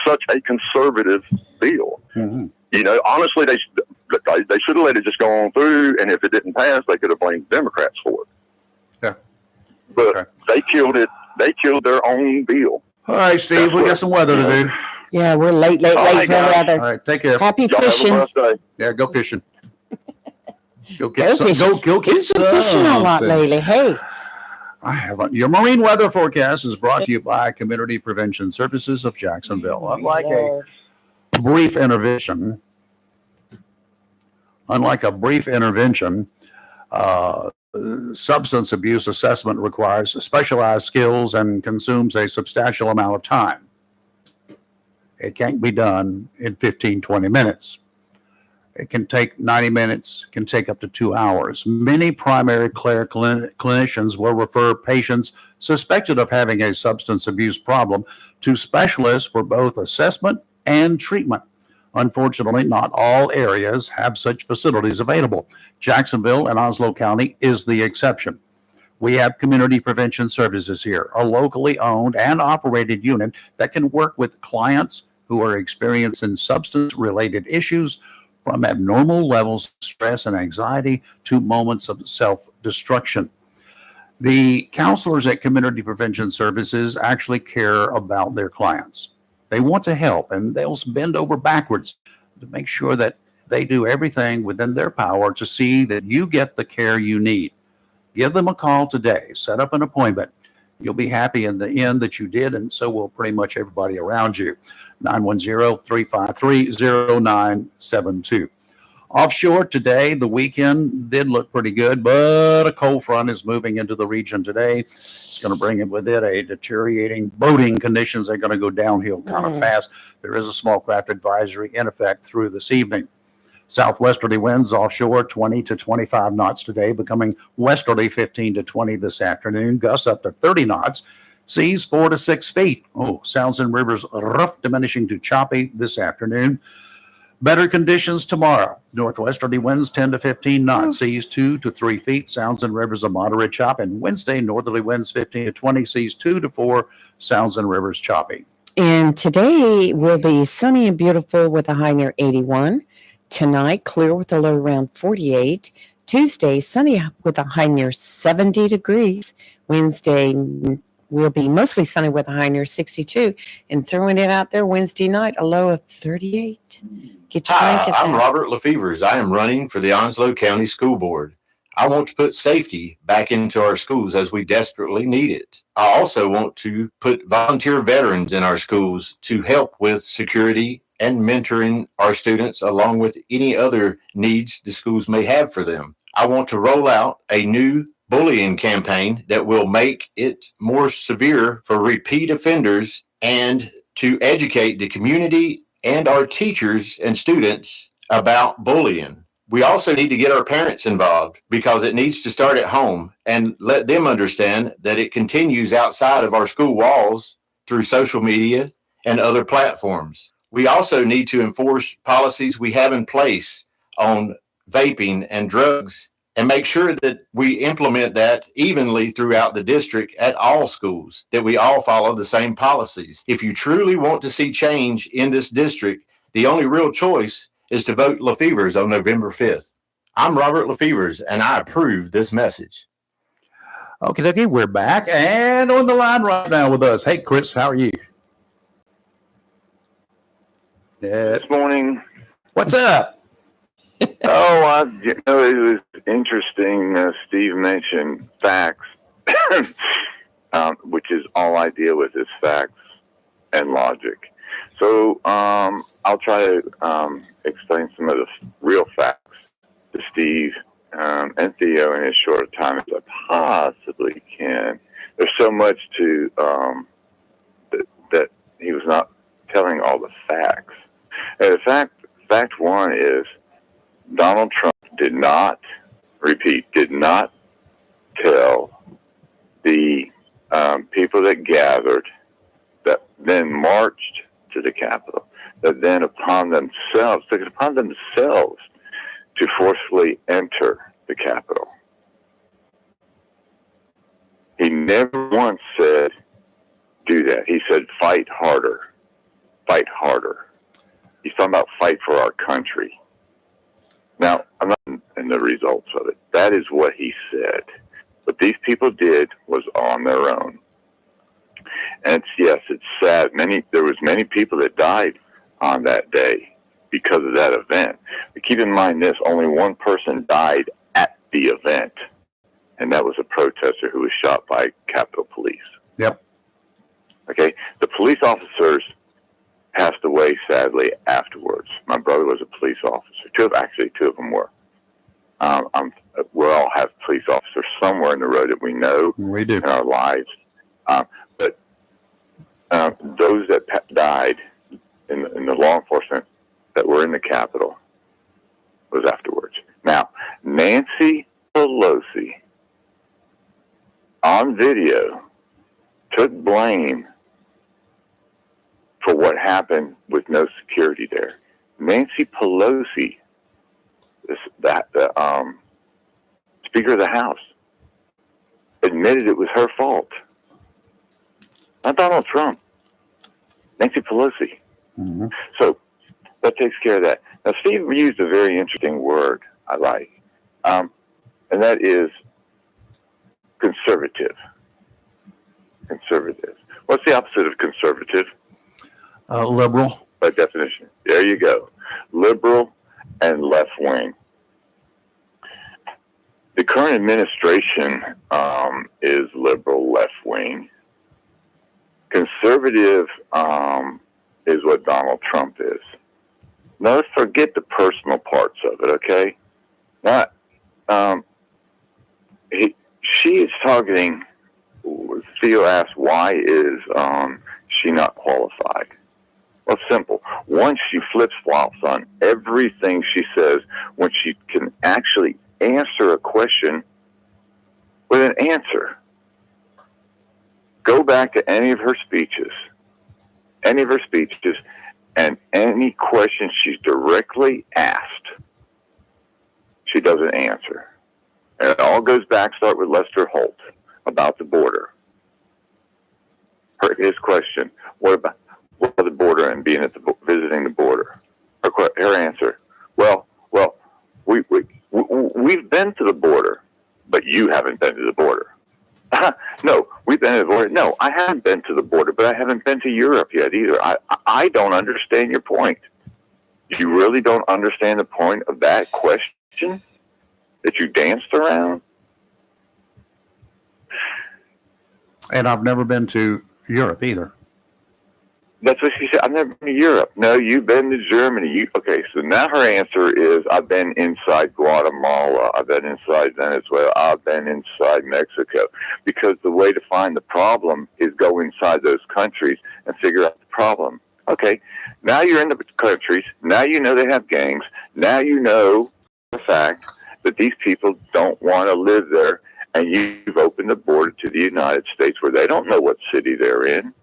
such a conservative bill. Mhm. You know, honestly, they should have let it just go on through, and if it didn't pass, they could have blamed Democrats for it. Yeah. But Okay. they killed it. They killed their own bill. All right, Steve, we got some weather to do. Yeah, we're late All right, for guys. All weather. right, take care. Happy Y'all have a fishing. blessed day. Yeah, go fishing. Go Go get some. fishing. Go get He's been fishing a lot something. lately. Hey, I haven't. Your marine weather forecast is brought to you by Community Prevention Services of Jacksonville. Unlike a brief intervention, substance abuse assessment requires specialized skills and consumes a substantial amount of time. It can't be done in 15, 20 minutes. It can take 90 minutes, can take up to 2 hours. Many primary care clinicians will refer patients suspected of having a substance abuse problem to specialists for both assessment and treatment. Unfortunately, not all areas have such facilities available. Jacksonville and Oslo County is the exception. We have Community Prevention Services here, a locally owned and operated unit that can work with clients who are experiencing substance-related issues, from abnormal levels of stress and anxiety to moments of self-destruction. The counselors at Community Prevention Services actually care about their clients. They want to help, and they'll bend over backwards to make sure that they do everything within their power to see that you get the care you need. Give them a call today. Set up an appointment. You'll be happy in the end that you did, and so will pretty much everybody around you. 910-353-0972. Offshore today, the weekend did look pretty good, but a cold front is moving into the region today. It's going to bring it with it a deteriorating boating conditions. They're going to go downhill kind of fast. There is a small craft advisory in effect through this evening. Southwesterly winds offshore 20 to 25 knots today, becoming westerly 15 to 20 this afternoon. Gusts up to 30 knots. Seas 4 to 6 feet. Oh, sounds and rivers rough, diminishing to choppy this afternoon. Better conditions tomorrow. Northwesterly winds 10 to 15 knots. Seas 2 to 3 feet. Sounds and rivers a moderate chop. And Wednesday, northerly winds 15 to 20. Seas 2 to 4. Sounds and rivers choppy. And today will be sunny and beautiful with a high near 81. Tonight, clear with a low around 48. Tuesday, sunny with a high near 70 degrees. Wednesday will be mostly sunny with a high near 62. And throwing it out there, Wednesday night, a low of 38. Get your Hi, blankets I'm out. Robert Lefevers. I am running for the Onslow County School Board. I want to put safety back into our schools as we desperately need it. I also want to put volunteer veterans in our schools to help with security and mentoring our students, along with any other needs the schools may have for them. I want to roll out a new bullying campaign that will make it more severe for repeat offenders and to educate the community and our teachers and students about bullying. We also need to get our parents involved because it needs to start at home and let them understand that it continues outside of our school walls through social media and other platforms. We also need to enforce policies we have in place on vaping and drugs and make sure that we implement that evenly throughout the district at all schools, that we all follow the same policies. If you truly want to see change in this district, the only real choice is to vote Lefevers on November 5th. I'm Robert Lefevers, and I approve this message. Okay, we're back and on the line right now with us. Hey, Chris, how are you? This morning. What's up? It was interesting. Steve mentioned facts, which is all I deal with is facts and logic. So I'll try to explain some of the real facts to Steve and Theo in as short a time as I possibly can. There's so much to that he was not telling all the facts. And fact one is Donald Trump did not tell the people that gathered, that then marched to the Capitol, that then took it upon themselves to forcefully enter the Capitol. He never once said, do that. He said, fight harder. Fight harder. He's talking about fight for our country. Now, I'm not in the results of it. That is what he said. What these people did was on their own. And it's sad. There was many people that died on that day because of that event. But keep in mind this, only one person died at the event. And that was a protester who was shot by Capitol Police. Yep. Okay. The police officers passed away, sadly, afterwards. My brother was a police officer. Two of them were. We all have police officers somewhere in the road that we know We do. in our lives. But those that died in the law enforcement that were in the Capitol was afterwards. Now, Nancy Pelosi, on video, took blame for what happened with no security there. Nancy Pelosi, the Speaker of the House, admitted it was her fault. Not Donald Trump. Nancy Pelosi. Mm-hmm. So that takes care of that. Now, Steve used a very interesting word I like, and that is conservative. Conservative. What's the opposite of conservative? Liberal. By definition. There you go. Liberal and left wing. The current administration is liberal left wing. Conservative is what Donald Trump is. Now let's forget the personal parts of it, okay? Not, she is targeting. Theo asked, why is she not qualified? Well, simple. One, she flips flops on everything she says when she can actually answer a question with an answer. Go back to any of her speeches, and any question she's directly asked, she doesn't answer. And it all goes back, start with Lester Holt about the border. His question, what about the border and being at visiting the border? Her answer, well, we've been to the border, but you haven't been to the border. No, we've been to the border. No, I haven't been to the border, but I haven't been to Europe yet either. I don't understand your point. You really don't understand the point of that question that you danced around? And I've never been to Europe either. That's what she said. I've never been to Europe. No, you've been to Germany. Okay, so now her answer is, I've been inside Guatemala. I've been inside Venezuela. I've been inside Mexico. Because the way to find the problem is go inside those countries and figure out the problem. Okay, now you're in the countries. Now you know they have gangs. Now you know the fact that these people don't want to live there. And you've opened the border to the United States where they don't know what city they're in.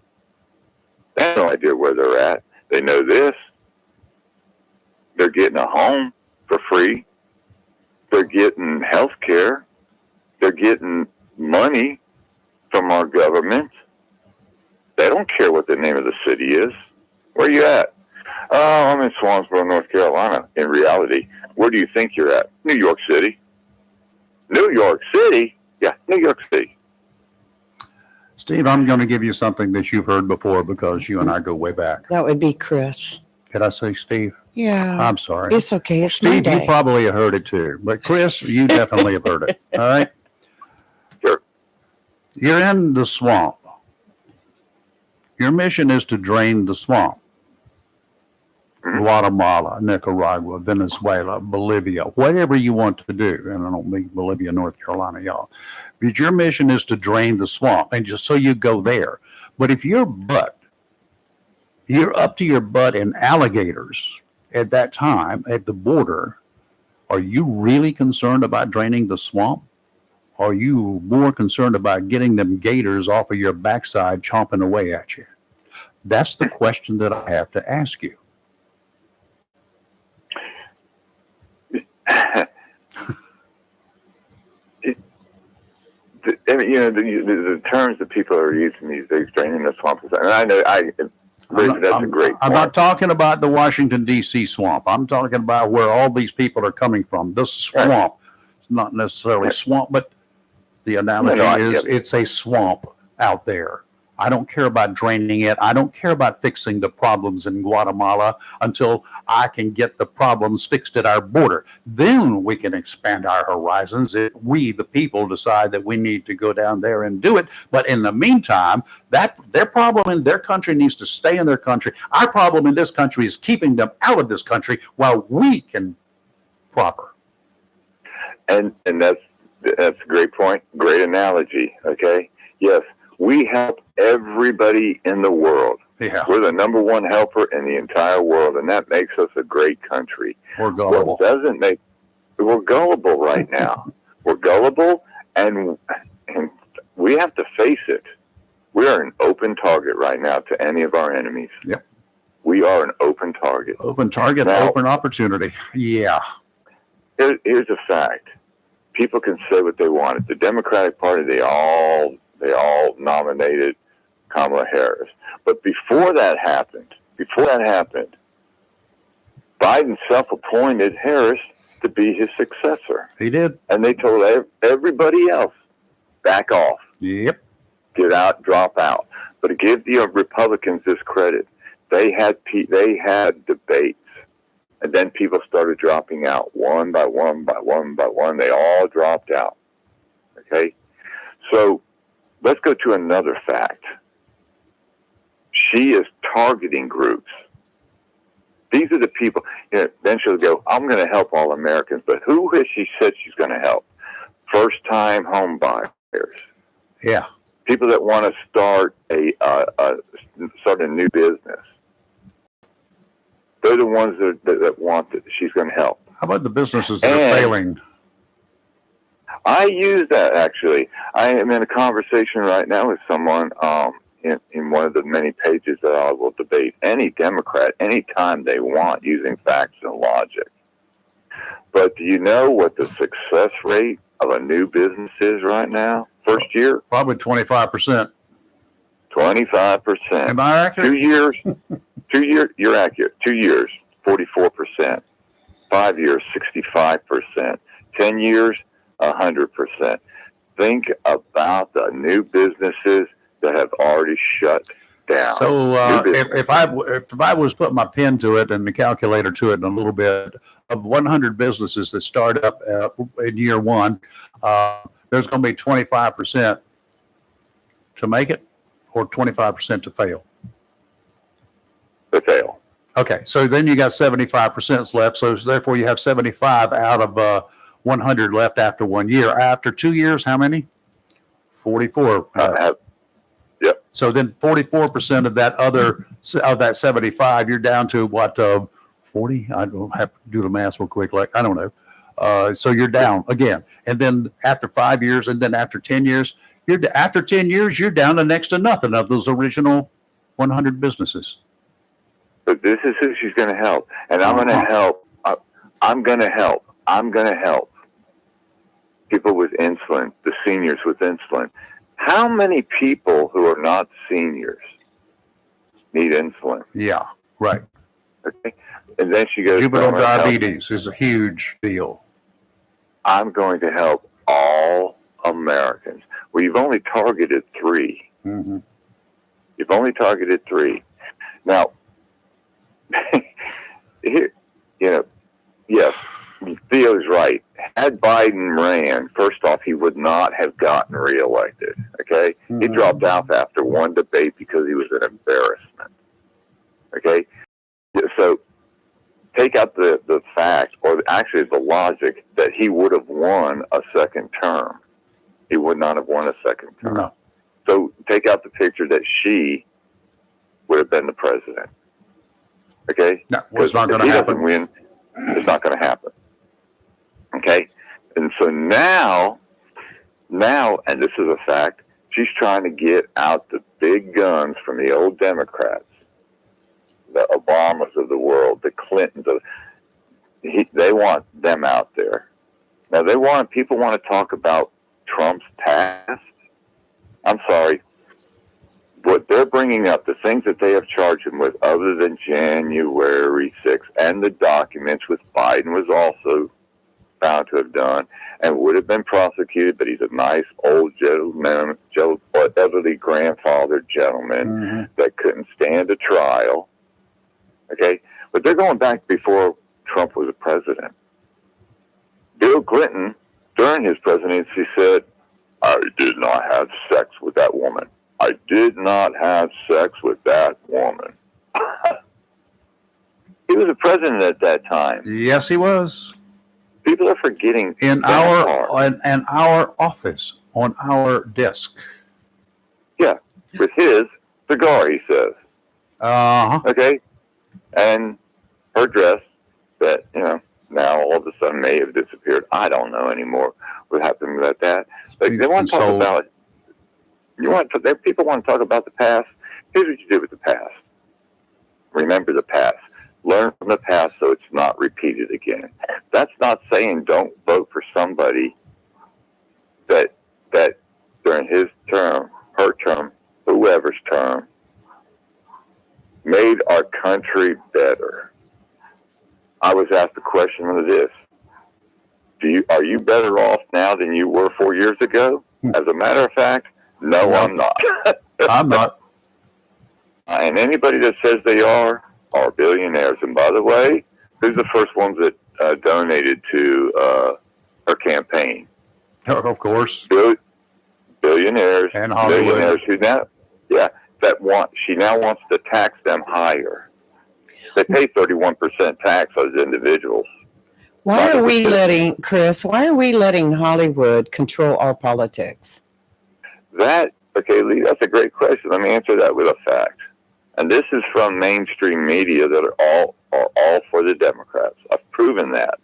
They have no idea where they're at. They know this. They're getting a home for free. They're getting health care. They're getting money from our government. They don't care what the name of the city is. Where are you at? Oh, I'm in Swansboro, North Carolina. In reality, where do you think you're at? New York City. New York City? Yeah, New York City. Steve, I'm going to give you something that you've heard before because you and I go way back. That would be Chris. Did I say Steve? Yeah. I'm sorry. It's okay. It's my Steve, you day. probably have heard it too. But Chris, you definitely have heard it. All right? Sure. You're in the swamp. Your mission is to drain the swamp. Guatemala, Nicaragua, Venezuela, Bolivia, whatever you want to do. And I don't mean Bolivia, North Carolina, y'all. But your mission is to drain the swamp, and just so you go there. But if you're up to your butt in alligators at that time at the border, are you really concerned about draining the swamp? Are you more concerned about getting them gators off of your backside chomping away at you? That's the question that I have to ask you. The terms that people are using these days, draining the swamp, and I know that's a great point. I'm not talking about the Washington, D.C. swamp. I'm talking about where all these people are coming from. The swamp. It's not necessarily swamp, but the analogy is it's a swamp out there. I don't care about draining it. I don't care about fixing the problems in Guatemala until I can get the problems fixed at our border. Then we can expand our horizons if we, the people, decide that we need to go down there and do it. But in the meantime, that their problem in their country needs to stay in their country. Our problem in this country is keeping them out of this country while we can proffer. And that's a great point. Great analogy. Okay. Yes. We help everybody in the world. Yeah. We're the number one helper in the entire world, and that makes us a great country. We're gullible. We're gullible right now. We're gullible, and we have to face it. We are an open target right now to any of our enemies. Yep. We are an open target. Open target, now, open opportunity. Yeah. Here's a fact. People can say what they want. At the Democratic Party, they all nominated Kamala Harris. But before that happened, Biden self-appointed Harris to be his successor. He did. And they told everybody else, back off. Yep. Get out, drop out. But to give the Republicans this credit, they had debates. And then people started dropping out one by one by one by one. They all dropped out. Okay? So let's go to another fact. She is targeting groups These are the people. Then she'll go, I'm going to help all Americans. But who has she said she's going to help? First-time home buyers. Yeah. People that want to start a new business. They're the ones that want that she's going to help. How about the businesses that are And- failing? I use that actually. I am in a conversation right now with someone in one of the many pages that I will debate any Democrat anytime they want using facts and logic. But do you know what the success rate of a new business is right now? First year, Probably 25%. 25%. Am I accurate? 2 years, 2 years, you're accurate. 2 years, 44%. 5 years, 65%. 10 years, 100%. Think about the new businesses that have already shut down. So New business. if I was putting my pen to it and the calculator to it in a little bit, of 100 businesses that start up in year one, there's going to be 25% to make it or 25% to fail. They fail. Okay, so then you got 75% left. So therefore you have 75 out of 100 left after 1 year. After 2 years, how many? 44. So then 44% of that 75, you're down to what, 40? I don't have to do the math real quick. Like, I don't know. So you're down again. And then after 5 years, and then after 10 years, after 10 years, you're down to next to nothing of those original 100 businesses. But this is who she's going to help. And I'm going to help. I'm going to help. I'm going to help people with insulin, the seniors with insulin. How many people who are not seniors need insulin? Yeah, right. Okay. And then she goes, Juvenile "I'm gonna help." diabetes is a huge deal. I'm going to help all Americans. Well, you've only targeted 3. Mm-hmm. You've only targeted 3. Now, here, yes, Theo's right. Had Biden ran, first off, he would not have gotten reelected. Okay, he Mhm. dropped out after one debate because he was an embarrassment. Okay, so take out the fact, or actually the logic, that he would have won a second term. He would not have won a second term. No. So take out the picture that she would have been the president. Okay? No, it's not If going to he happen. doesn't win, it's not going to happen. Okay? And so now, and this is a fact, she's trying to get out the big guns from the old Democrats, the Obamas of the world, the Clintons. They want them out there. Now, people want to talk about Trump's past. I'm sorry. What they're bringing up, the things that they have charged him with, other than January 6th, and the documents, which Biden was also found to have done, and would have been prosecuted, but he's a nice old gentleman, elderly grandfather gentleman Mhm. that couldn't stand a trial. Okay? But they're going back before Trump was a president. Bill Clinton, during his presidency, said, I did not have sex with that woman. I did not have sex with that woman. He was a president at that time. Yes, he was. People are forgetting In that part. our office, on our desk. With his cigar, he says. Uh-huh. Okay? And her dress that, now all of a sudden may have disappeared. I don't know anymore what happened with that. But they want to talk about it. People want to talk about the past. Here's what you do with the past. Remember the past. Learn from the past so it's not repeated again. That's not saying don't vote for somebody that during his term, her term, whoever's term, made our country better. I was asked the question of this. Are you better off now than you were 4 years ago? As a matter of fact, no, I'm not. I'm not. And anybody that says they are billionaires. And by the way, who's the first ones that donated to her campaign? Of course. Billionaires. And Hollywood. Billionaires who now, she now wants to tax them higher. They pay 31% tax as individuals. Why are we letting, Chris, why are we letting Hollywood control our politics? Okay, Lee, that's a great question. Let me answer that with a fact. And this is from mainstream media that are all for the Democrats. I've proven that.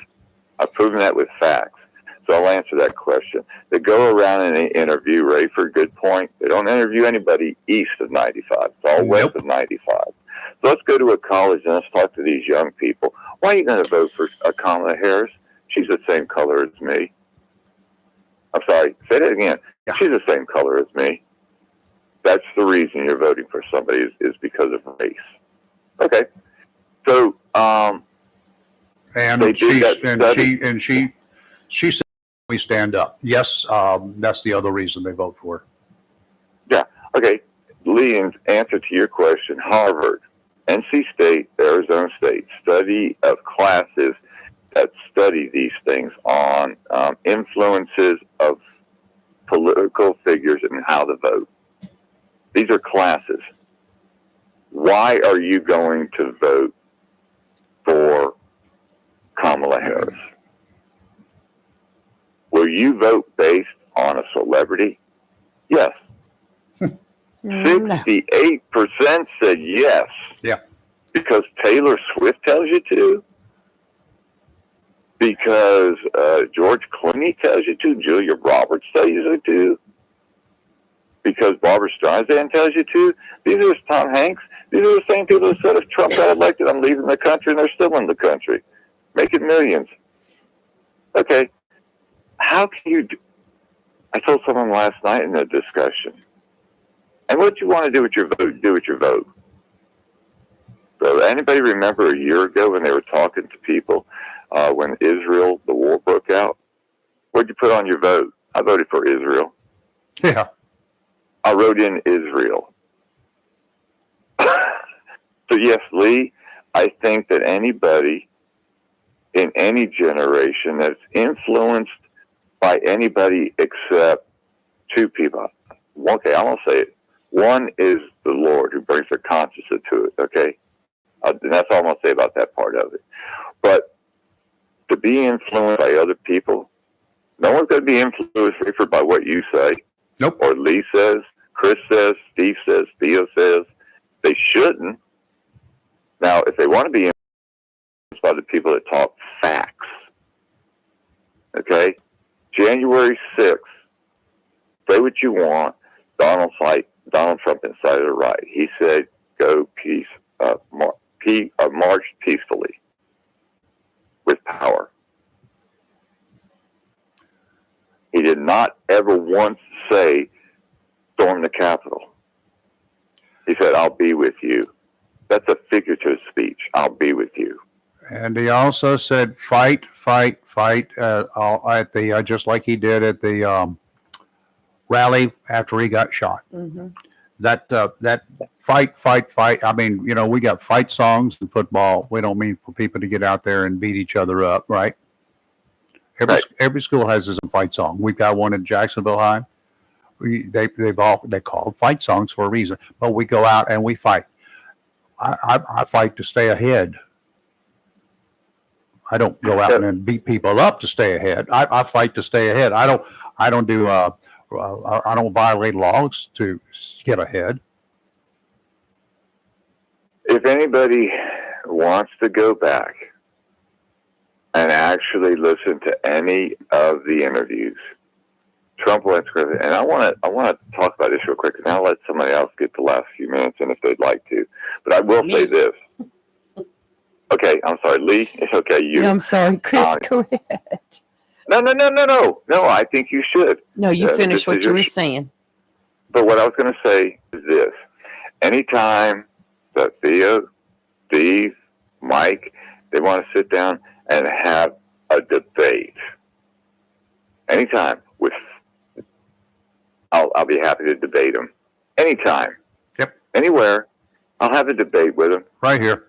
I've proven that with facts. So I'll answer that question. They go around and they interview, Ray, for a good point. They don't interview anybody east of 95. It's all west of 95. So let's go to a college and let's talk to these young people. Why are you going to vote for Kamala Harris? She's the same color as me. I'm sorry, say that again. Yeah. She's the same color as me. That's the reason you're voting for somebody is because of race. Okay. So, And They she did that she said we stand up. Yes, that's the other reason they vote for her. yeah. Okay. Lee, in answer to your question, Harvard, NC State, Arizona State, study of classes that study these things on influences of political figures and how to vote. These are classes. Why are you going to vote for Kamala Harris? Will you vote based on a celebrity? Yes. 68% said yes. Yeah. Because Taylor Swift tells you to. Because George Clooney tells you to. Julia Roberts tells you to. Because Barbara Streisand tells you to. These are Tom Hanks. These are the same people who said if Trump got elected, I'm leaving the country, and they're still in the country, making millions. Okay. How can you I told someone last night in a discussion, and what you want to do with your vote, do with your vote. So anybody remember a year ago when they were talking to people when Israel, the war broke out? What'd you put on your vote? I voted for Israel. Yeah. I wrote in Israel. So yes, Lee, I think that anybody in any generation that's influenced by anybody except two people. Okay, I'm going to say it. One is the Lord who brings their consciousness to it, okay? And that's all I'm going to say about that part of it. But to be influenced by other people, no one's going to be influenced Richard, by what you say. Nope. Or Lee says, Chris says, Steve says, Theo says. They shouldn't. Now, if they want to be influenced by the people that talk facts, okay? January 6th, say what you want, Donald Trump incited a riot. He said, go march peacefully with power. He did not ever once say, storm the Capitol. He said, I'll be with you. That's a figurative speech. I'll be with you. And he also said, fight, fight, fight, at the, just like he did at the rally after he got shot. Mm-hmm. That fight, fight, fight. I mean, you know, we got fight songs in football. We don't mean for people to get out there and beat each other up, right? Every school has its own fight song. We've got one in Jacksonville High. They call fight songs for a reason. But we go out and we fight. I fight to stay ahead. I don't go out and beat people up to stay ahead. I fight to stay ahead. I don't violate laws to get ahead. If anybody wants to go back and actually listen to any of the interviews, Trump went through, and I want to talk about this real quick, and I'll let somebody else get the last few minutes in if they'd like to. But I will say this. Okay, I'm sorry, Lee. It's okay, you. No, I'm sorry, Chris. Go ahead. No. I think you should. No, you finish what you were saying. But what I was going to say is this: anytime that Theo, Steve, Mike, they want to sit down and have a debate, anytime with, I'll be happy to debate them. Anytime. Yep. Anywhere, I'll have a debate with them. Right here.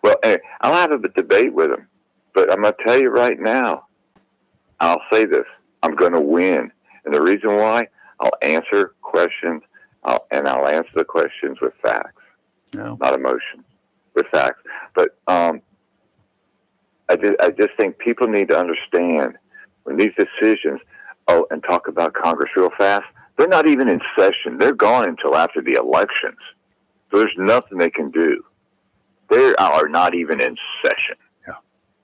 Well, anyway, I'll have a debate with him, but I'm going to tell you right now, I'll say this, I'm going to win. And the reason why, I'll answer questions, and I'll answer the questions with facts. No. not emotion, with facts. But I just think people need to understand when these decisions. Oh, and talk about Congress real fast. They're not even in session. They're gone until after the elections. So there's nothing they can do. They are not even in session. Yeah.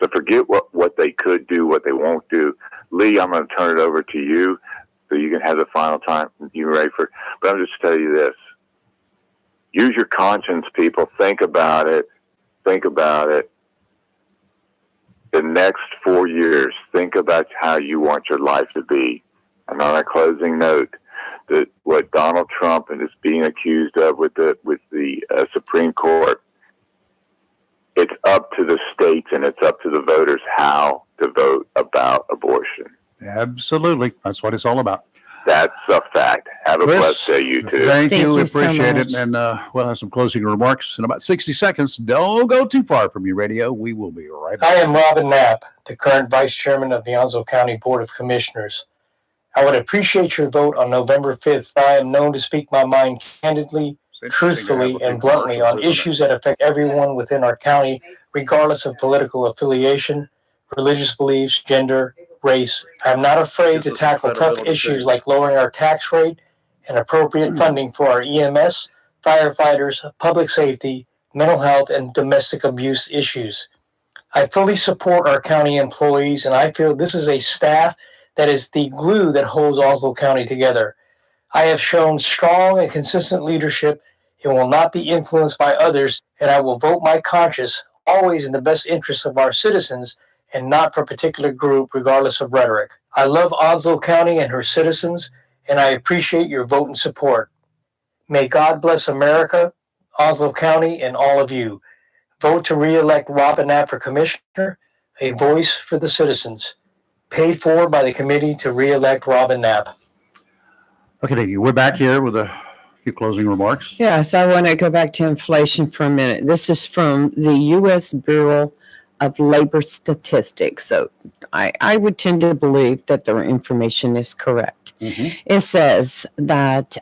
So forget what they could do, what they won't do. Lee, I'm going to turn it over to you so you can have the final time. You ready for? But I'm just tell you this: use your conscience, people. Think about it. Think about it. The next 4 years, think about how you want your life to be. And on a closing note, that what Donald Trump is being accused of with the Supreme Court, it's up to the states and it's up to the voters how to vote about abortion. Absolutely. That's what it's all about. That's a fact. Have a Chris, blessed day, you two. Thank you. We you so appreciate it. much. And we'll have some closing remarks in about 60 seconds. Don't go too far from your radio. We will be right back. I am Robin Knapp, the current Vice Chairman of the Onslow County Board of Commissioners. I would appreciate your vote on November 5th. I am known to speak my mind candidly, truthfully, and bluntly on issues that affect everyone within our county, regardless of political affiliation, religious beliefs, gender, race. I am not afraid to tackle tough issues like lowering our tax rate and appropriate funding for our EMS, firefighters, public safety, mental health, and domestic abuse issues. I fully support our county employees, and I feel this is a staff that is the glue that holds Onslow County together. I have shown strong and consistent leadership and will not be influenced by others, and I will vote my conscience always in the best interest of our citizens and not for a particular group, regardless of rhetoric. I love Onslow County and her citizens, and I appreciate your vote and support. May God bless America, Onslow County, and all of you. Vote to re-elect Robin Knapp for Commissioner, a voice for the citizens. Paid for by the committee to re-elect Robin Knapp. Okay, we're back here with a few closing remarks. Yes, I want to go back to inflation for a minute. This is from the U.S. Bureau of Labor Statistics. So I would tend to believe that their information is correct. Mhm. It says that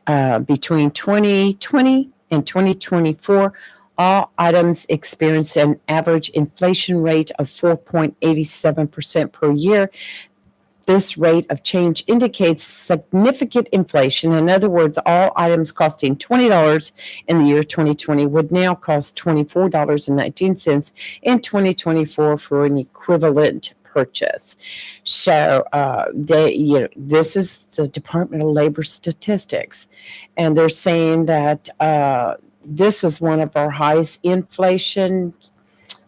between 2020 and 2024, all items experienced an average inflation rate of 4.87% per year. This rate of change indicates significant inflation. In other words, all items costing $20 in the year 2020 would now cost $24.19 in 2024 for an equivalent purchase. So this is the Department of Labor Statistics, and they're saying that this is one of our highest inflation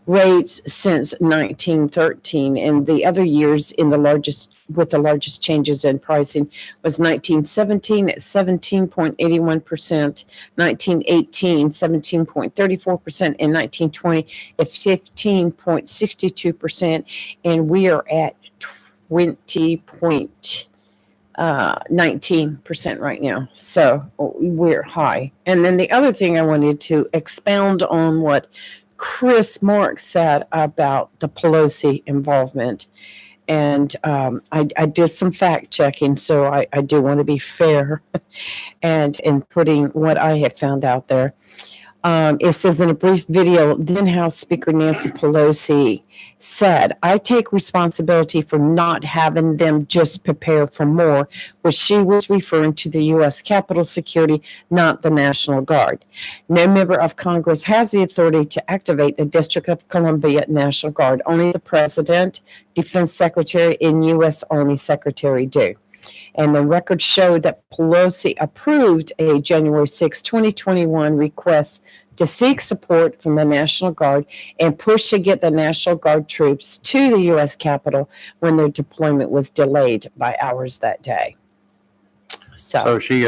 rates since 1913, and the other years with the largest changes in pricing was 1917 at 17.81%, 1918 17.34%, and 1920 at 15.62%, and we are at 20.19% right now. So we're high. And then the other thing I wanted to expound on what Chris Marks said about the Pelosi involvement. And I did some fact checking, so I do want to be fair and in putting what I have found out there. It says in a brief video, then House Speaker Nancy Pelosi said, I take responsibility for not having them just prepare for more, which she was referring to the U.S. Capitol security, not the National Guard. No member of Congress has the authority to activate the District of Columbia National Guard. Only the President, Defense Secretary, and U.S. Army Secretary do. And the record showed that Pelosi approved a January 6, 2021 request to seek support from the National Guard and push to get the National Guard troops to the U.S. Capitol when their deployment was delayed by hours that day. So she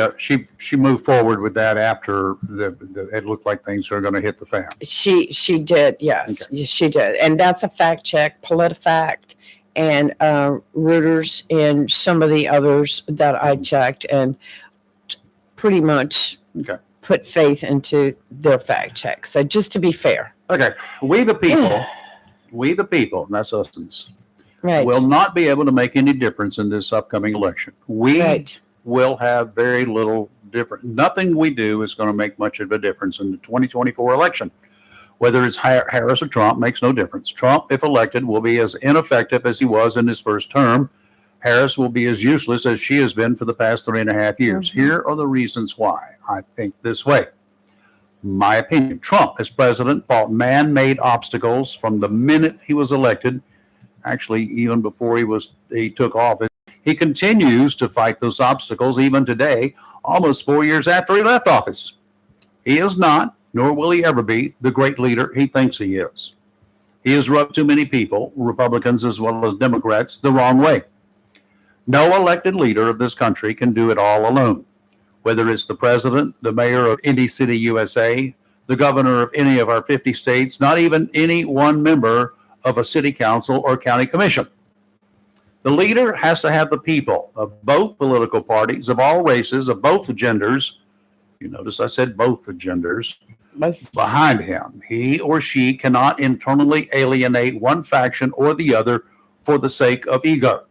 moved forward with that after it looked like things are going to hit the fan. She did, yes, Okay. she did. And that's a fact check, PolitiFact, and Reuters, and some of the others that I checked, and pretty much Okay. put faith into their fact check. So just to be fair. Okay, we the people, and that's us, Right. will not be able to make any difference in this upcoming election. We Right. will have very little difference. Nothing we do is going to make much of a difference in the 2024 election. Whether it's Harris or Trump makes no difference. Trump, if elected, will be as ineffective as he was in his first term. Harris will be as useless as she has been for the past 3.5 years. Here are the reasons why I think this way. My opinion, Trump as president fought man-made obstacles from the minute he was elected. Actually, even before he took office. He continues to fight those obstacles even today, almost 4 years after he left office. He is not, nor will he ever be, the great leader he thinks he is. He has rubbed too many people, Republicans as well as Democrats, the wrong way. No elected leader of this country can do it all alone. Whether it's the president, the mayor of any city USA, the governor of any of our 50 states, not even any one member of a city council or county commission. The leader has to have the people of both political parties, of all races, of both genders. You notice I said both genders behind him. He or she cannot internally alienate one faction or the other for the sake of ego.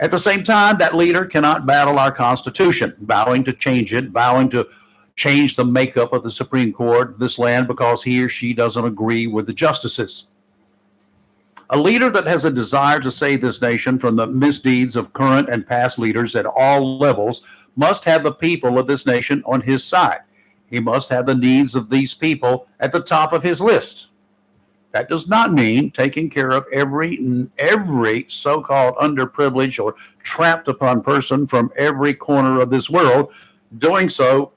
At the same time, that leader cannot battle our Constitution, vowing to change it, vowing to change the makeup of the Supreme Court of this land because he or she doesn't agree with the justices. A leader that has a desire to save this nation from the misdeeds of current and past leaders at all levels must have the people of this nation on his side. He must have the needs of these people at the top of his list. That does not mean taking care of every so-called underprivileged or trapped upon person from every corner of this world. Doing so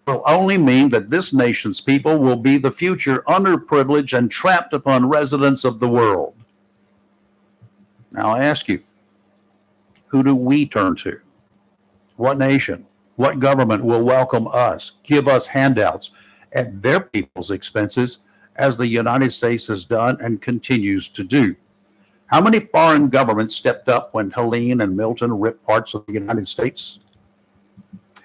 will only mean that this nation's people will be the future underprivileged and trapped upon residents of the world. Now I ask you, who do we turn to? What nation, what government will welcome us, give us handouts at their people's expenses, as the United States has done and continues to do? How many foreign governments stepped up when Helene and Milton ripped parts of the United States?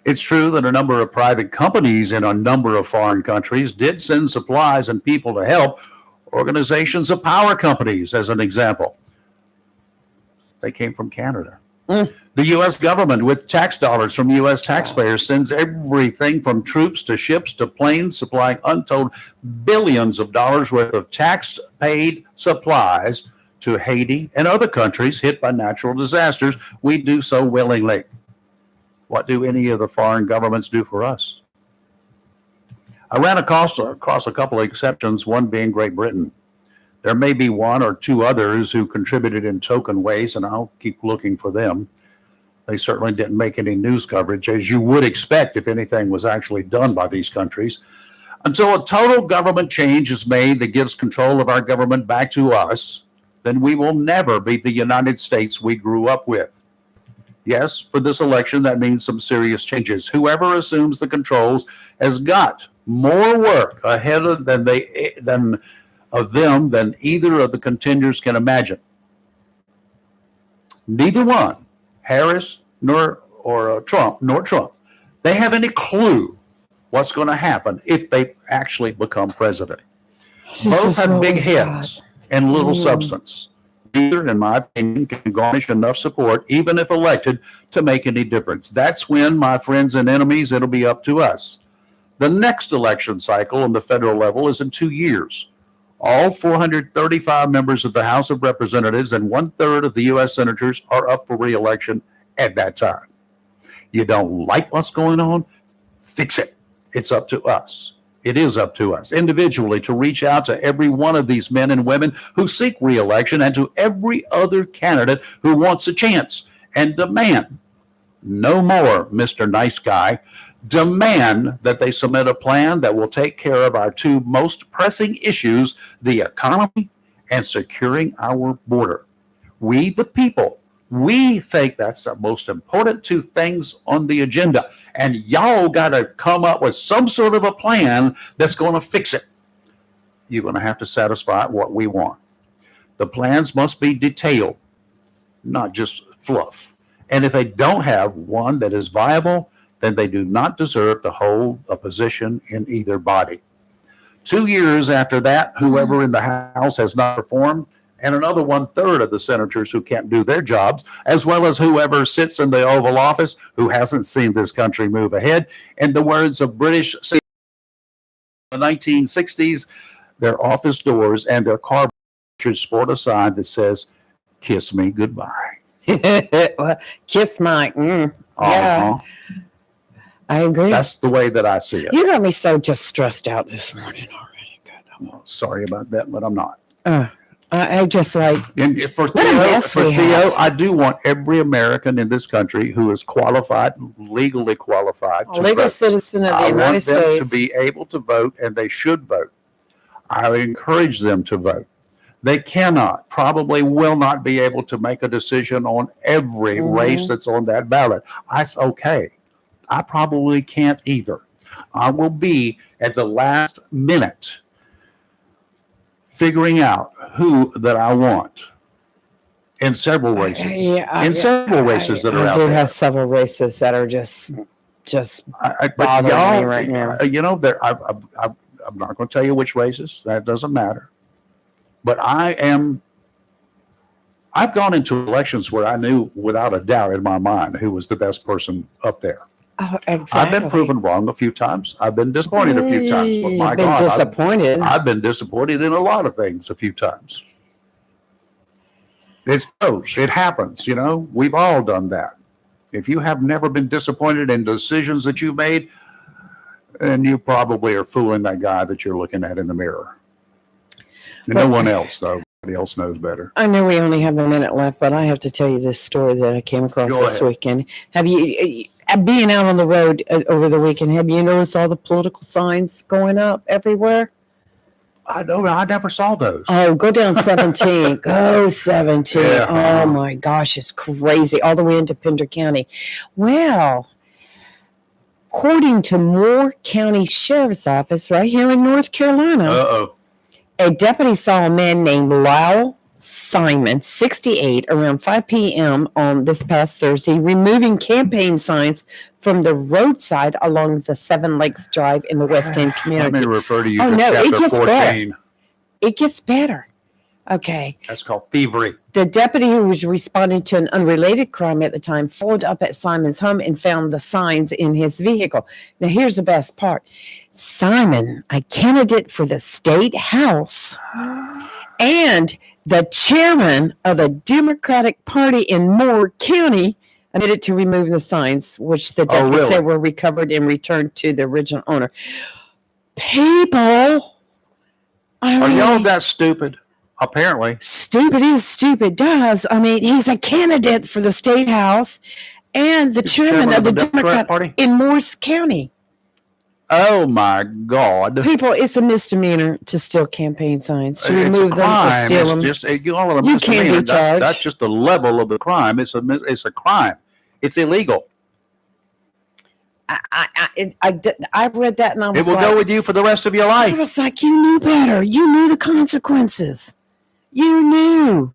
It's true that a number of private companies in a number of foreign countries did send supplies and people to help. Organizations of power companies, as an example. They came from Canada. The U.S. government, with tax dollars from U.S. taxpayers, sends everything from troops to ships to planes, supplying untold billions of dollars worth of tax-paid supplies to Haiti and other countries hit by natural disasters. We do so willingly. What do any of the foreign governments do for us? I ran across a couple of exceptions, one being Great Britain. There may be one or two others who contributed in token ways, and I'll keep looking for them. They certainly didn't make any news coverage, as you would expect if anything was actually done by these countries. Until a total government change is made that gives control of our government back to us, then we will never be the United States we grew up with. Yes, for this election, that means some serious changes. Whoever assumes the controls has got more work ahead of them than either of the contenders can imagine. Neither one, Harris nor Trump, they have any clue what's going to happen if they actually become president. Both have big heads and little substance. Neither, in my opinion, can garnish enough support, even if elected, to make any difference. That's when, my friends and enemies, it'll be up to us. The next election cycle on the federal level is in 2 years. All 435 members of the House of Representatives and 1/3 of the U.S. senators are up for re-election at that time. You don't like what's going on? Fix it. It's up to us. It is up to us individually to reach out to every one of these men and women who seek re-election and to every other candidate who wants a chance and demand no more, Mr. Nice Guy. Demand that they submit a plan that will take care of our two most pressing issues, the economy and securing our border. We, the people, we think that's the most important two things on the agenda. And y'all got to come up with some sort of a plan that's going to fix it. You're going to have to satisfy what we want. The plans must be detailed, not just fluff. And if they don't have one that is viable, then they do not deserve to hold a position in either body. 2 years after that, whoever in the House has not performed, and another 1/3 of the senators who can't do their jobs, as well as whoever sits in the Oval Office who hasn't seen this country move ahead. In the words of British in the 1960s, their office doors and their car should sport a sign that says, "Kiss me goodbye." Well, kiss Mike. Yeah, Uh-huh. I agree. That's the way that I see it. You got me so just stressed out this morning already. God, Sorry about that, but I'm not. I just like, And for What a mess For we Theo, have. I do want every American in this country who is qualified, legally qualified a to legal vote. citizen of the I United want them States. to be able to vote, and they should vote. I encourage them to vote. They cannot, probably will not be able to make a decision on every Mhm. race that's on that ballot. That's okay. I probably can't either. I will be at the last minute figuring out who that I want in several races. In several races that are I out do there. have several races that are just But bothering me y'all, right now. You know, I'm not going to tell you which races. That doesn't matter. But I've gone into elections where I knew without a doubt in my mind who was the best person up there. oh, exactly. I've been proven wrong a few times. I've been disappointed a few times. But my You've been God, disappointed. I've been disappointed in a lot of things a few times. It goes. It happens. You know, we've all done that. If you have never been disappointed in decisions that you made, then you probably are fooling that guy that you're looking at in the mirror. And no one else, though. Nobody else knows better. I know we only have a minute left, but I have to tell you this story that I came across Go this ahead. weekend. Have you, being out on the road over the weekend, have you noticed all the political signs going up everywhere? I know. I never saw those. Oh, go down 17. Go 17. Yeah. Oh my gosh, it's crazy. All the way into Pender County. Well, according to Moore County Sheriff's Office right here in North Carolina, Uh-oh. a deputy saw a man named Lyle Simon, 68, around 5 p.m. on this past Thursday, removing campaign signs from the roadside along the Seven Lakes Drive in the West End Let community. me refer to you Oh, to no, it chapter gets 14. It gets better. Okay. That's called thievery. The deputy who was responding to an unrelated crime at the time followed up at Simon's home and found the signs in his vehicle. Now, here's the best part. Simon, a candidate for the state house and the chairman of the Democratic Party in Moore County, admitted to remove the signs, which the deputy really? said were recovered and returned to the original owner. People, Are y'all that stupid? Apparently. stupid is stupid does. I mean, he's a candidate for the state house and the chairman of the Democrat Party? in Morris County. Oh, my God. People, it's a misdemeanor to steal campaign signs, to It's remove a them or crime. steal It's them. just you call it a You can't be misdemeanor. charged. That's just the level of the crime. It's a crime. It's illegal. I read that and I was It will like, go with you for the rest of your I life. was like, you knew better. You knew the consequences. You knew.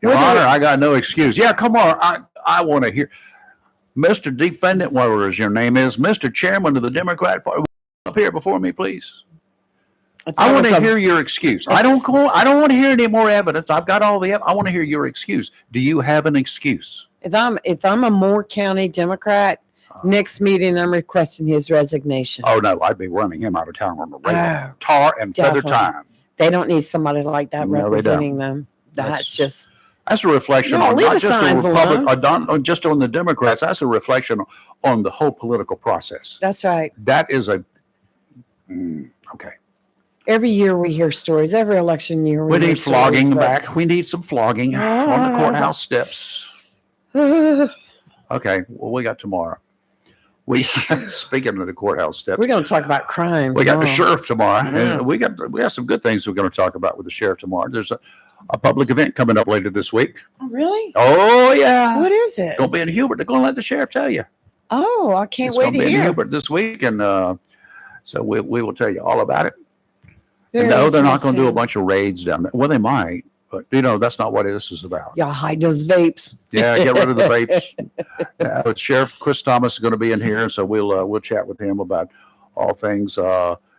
Your What do Honor, we- I got no excuse. Yeah, come on. I want to hear. Mr. Defendant, whatever your name is, Mr. Chairman of the Democrat Party, up here before me, please. I want to hear your excuse. I don't want to hear any more evidence. I've got all the I want to hear your excuse. Do you have an excuse? If I'm a Moore County Democrat, next meeting I'm requesting his resignation. Oh, no, I'd be running him out of town on the regular. Oh, Tar and feather definitely. time. They don't need somebody like that No, they don't. representing them. That's That's- just That's a reflection No, on leave not the just the signs Republic, alone. not just on the Democrats. That's a reflection on the whole political process. that's right. That is okay. Every year we hear stories. Every election year We hear need stories, flogging but- back. We need some flogging on the courthouse steps. Okay, well, we got tomorrow. We speaking of the courthouse steps, We're going to talk about crime. we got the tomorrow. sheriff tomorrow, Yeah. and we got some good things we're going to talk about with the sheriff tomorrow. There's a public event coming up later this week. Oh, really? Oh yeah, What is it? it's going to be in Hubert. They're going to let the sheriff tell you. Oh, I can't It's wait going to to be in hear. Hubert this week, and so we will tell you all about it. Very And no, they're not going to do a interesting. bunch of raids down there. Well, they might, but that's not what this is about. Y'all hide those vapes. Yeah, get rid of the vapes. Sheriff Chris Thomas is going to be in here, and so we'll chat with him about all things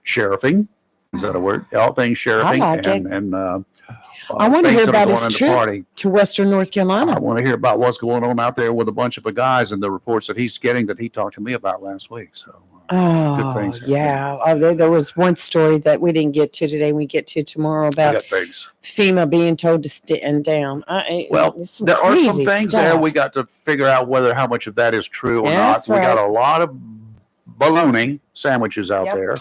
sheriffing Is that a word? All things sheriffing. like it. And I want to things hear that are about going his into trip party. to Western North I Carolina. want to hear about what's going on out there with a bunch of the guys and the reports that he's getting that he talked to me about last week. So good Oh, things happening. yeah. Oh, there was one story that we didn't get to today. We get to tomorrow I about got things. FEMA being told to stand down. Well, there's some there are some crazy things there. stuff. We got to figure out whether how much of that is true or Yeah, not. that's We got right. a lot of baloney sandwiches out Yep. there.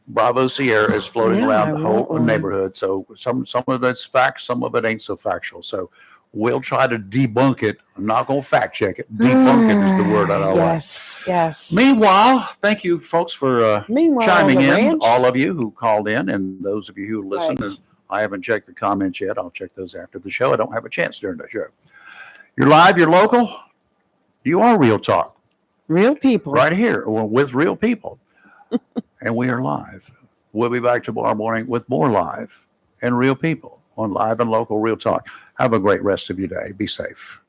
Bravo Sierra is floating Yeah, around I the want whole one. neighborhood. So some of it's fact, some of it ain't so factual. So we'll try to debunk it. I'm not going to fact check it. Debunk it is the word that I like. Yes. Meanwhile, thank you folks for Meanwhile, chiming on the in, ranch, all of you who called in and those of you who listened. Right. And I haven't checked the comments yet. I'll check those after the show. I don't have a chance during the show. You're live, you're local. You are Real Talk real people. right here with real people. And we are live. We'll be back tomorrow morning with more live and real people on Live and Local Real Talk. Have a great rest of your day. Be safe.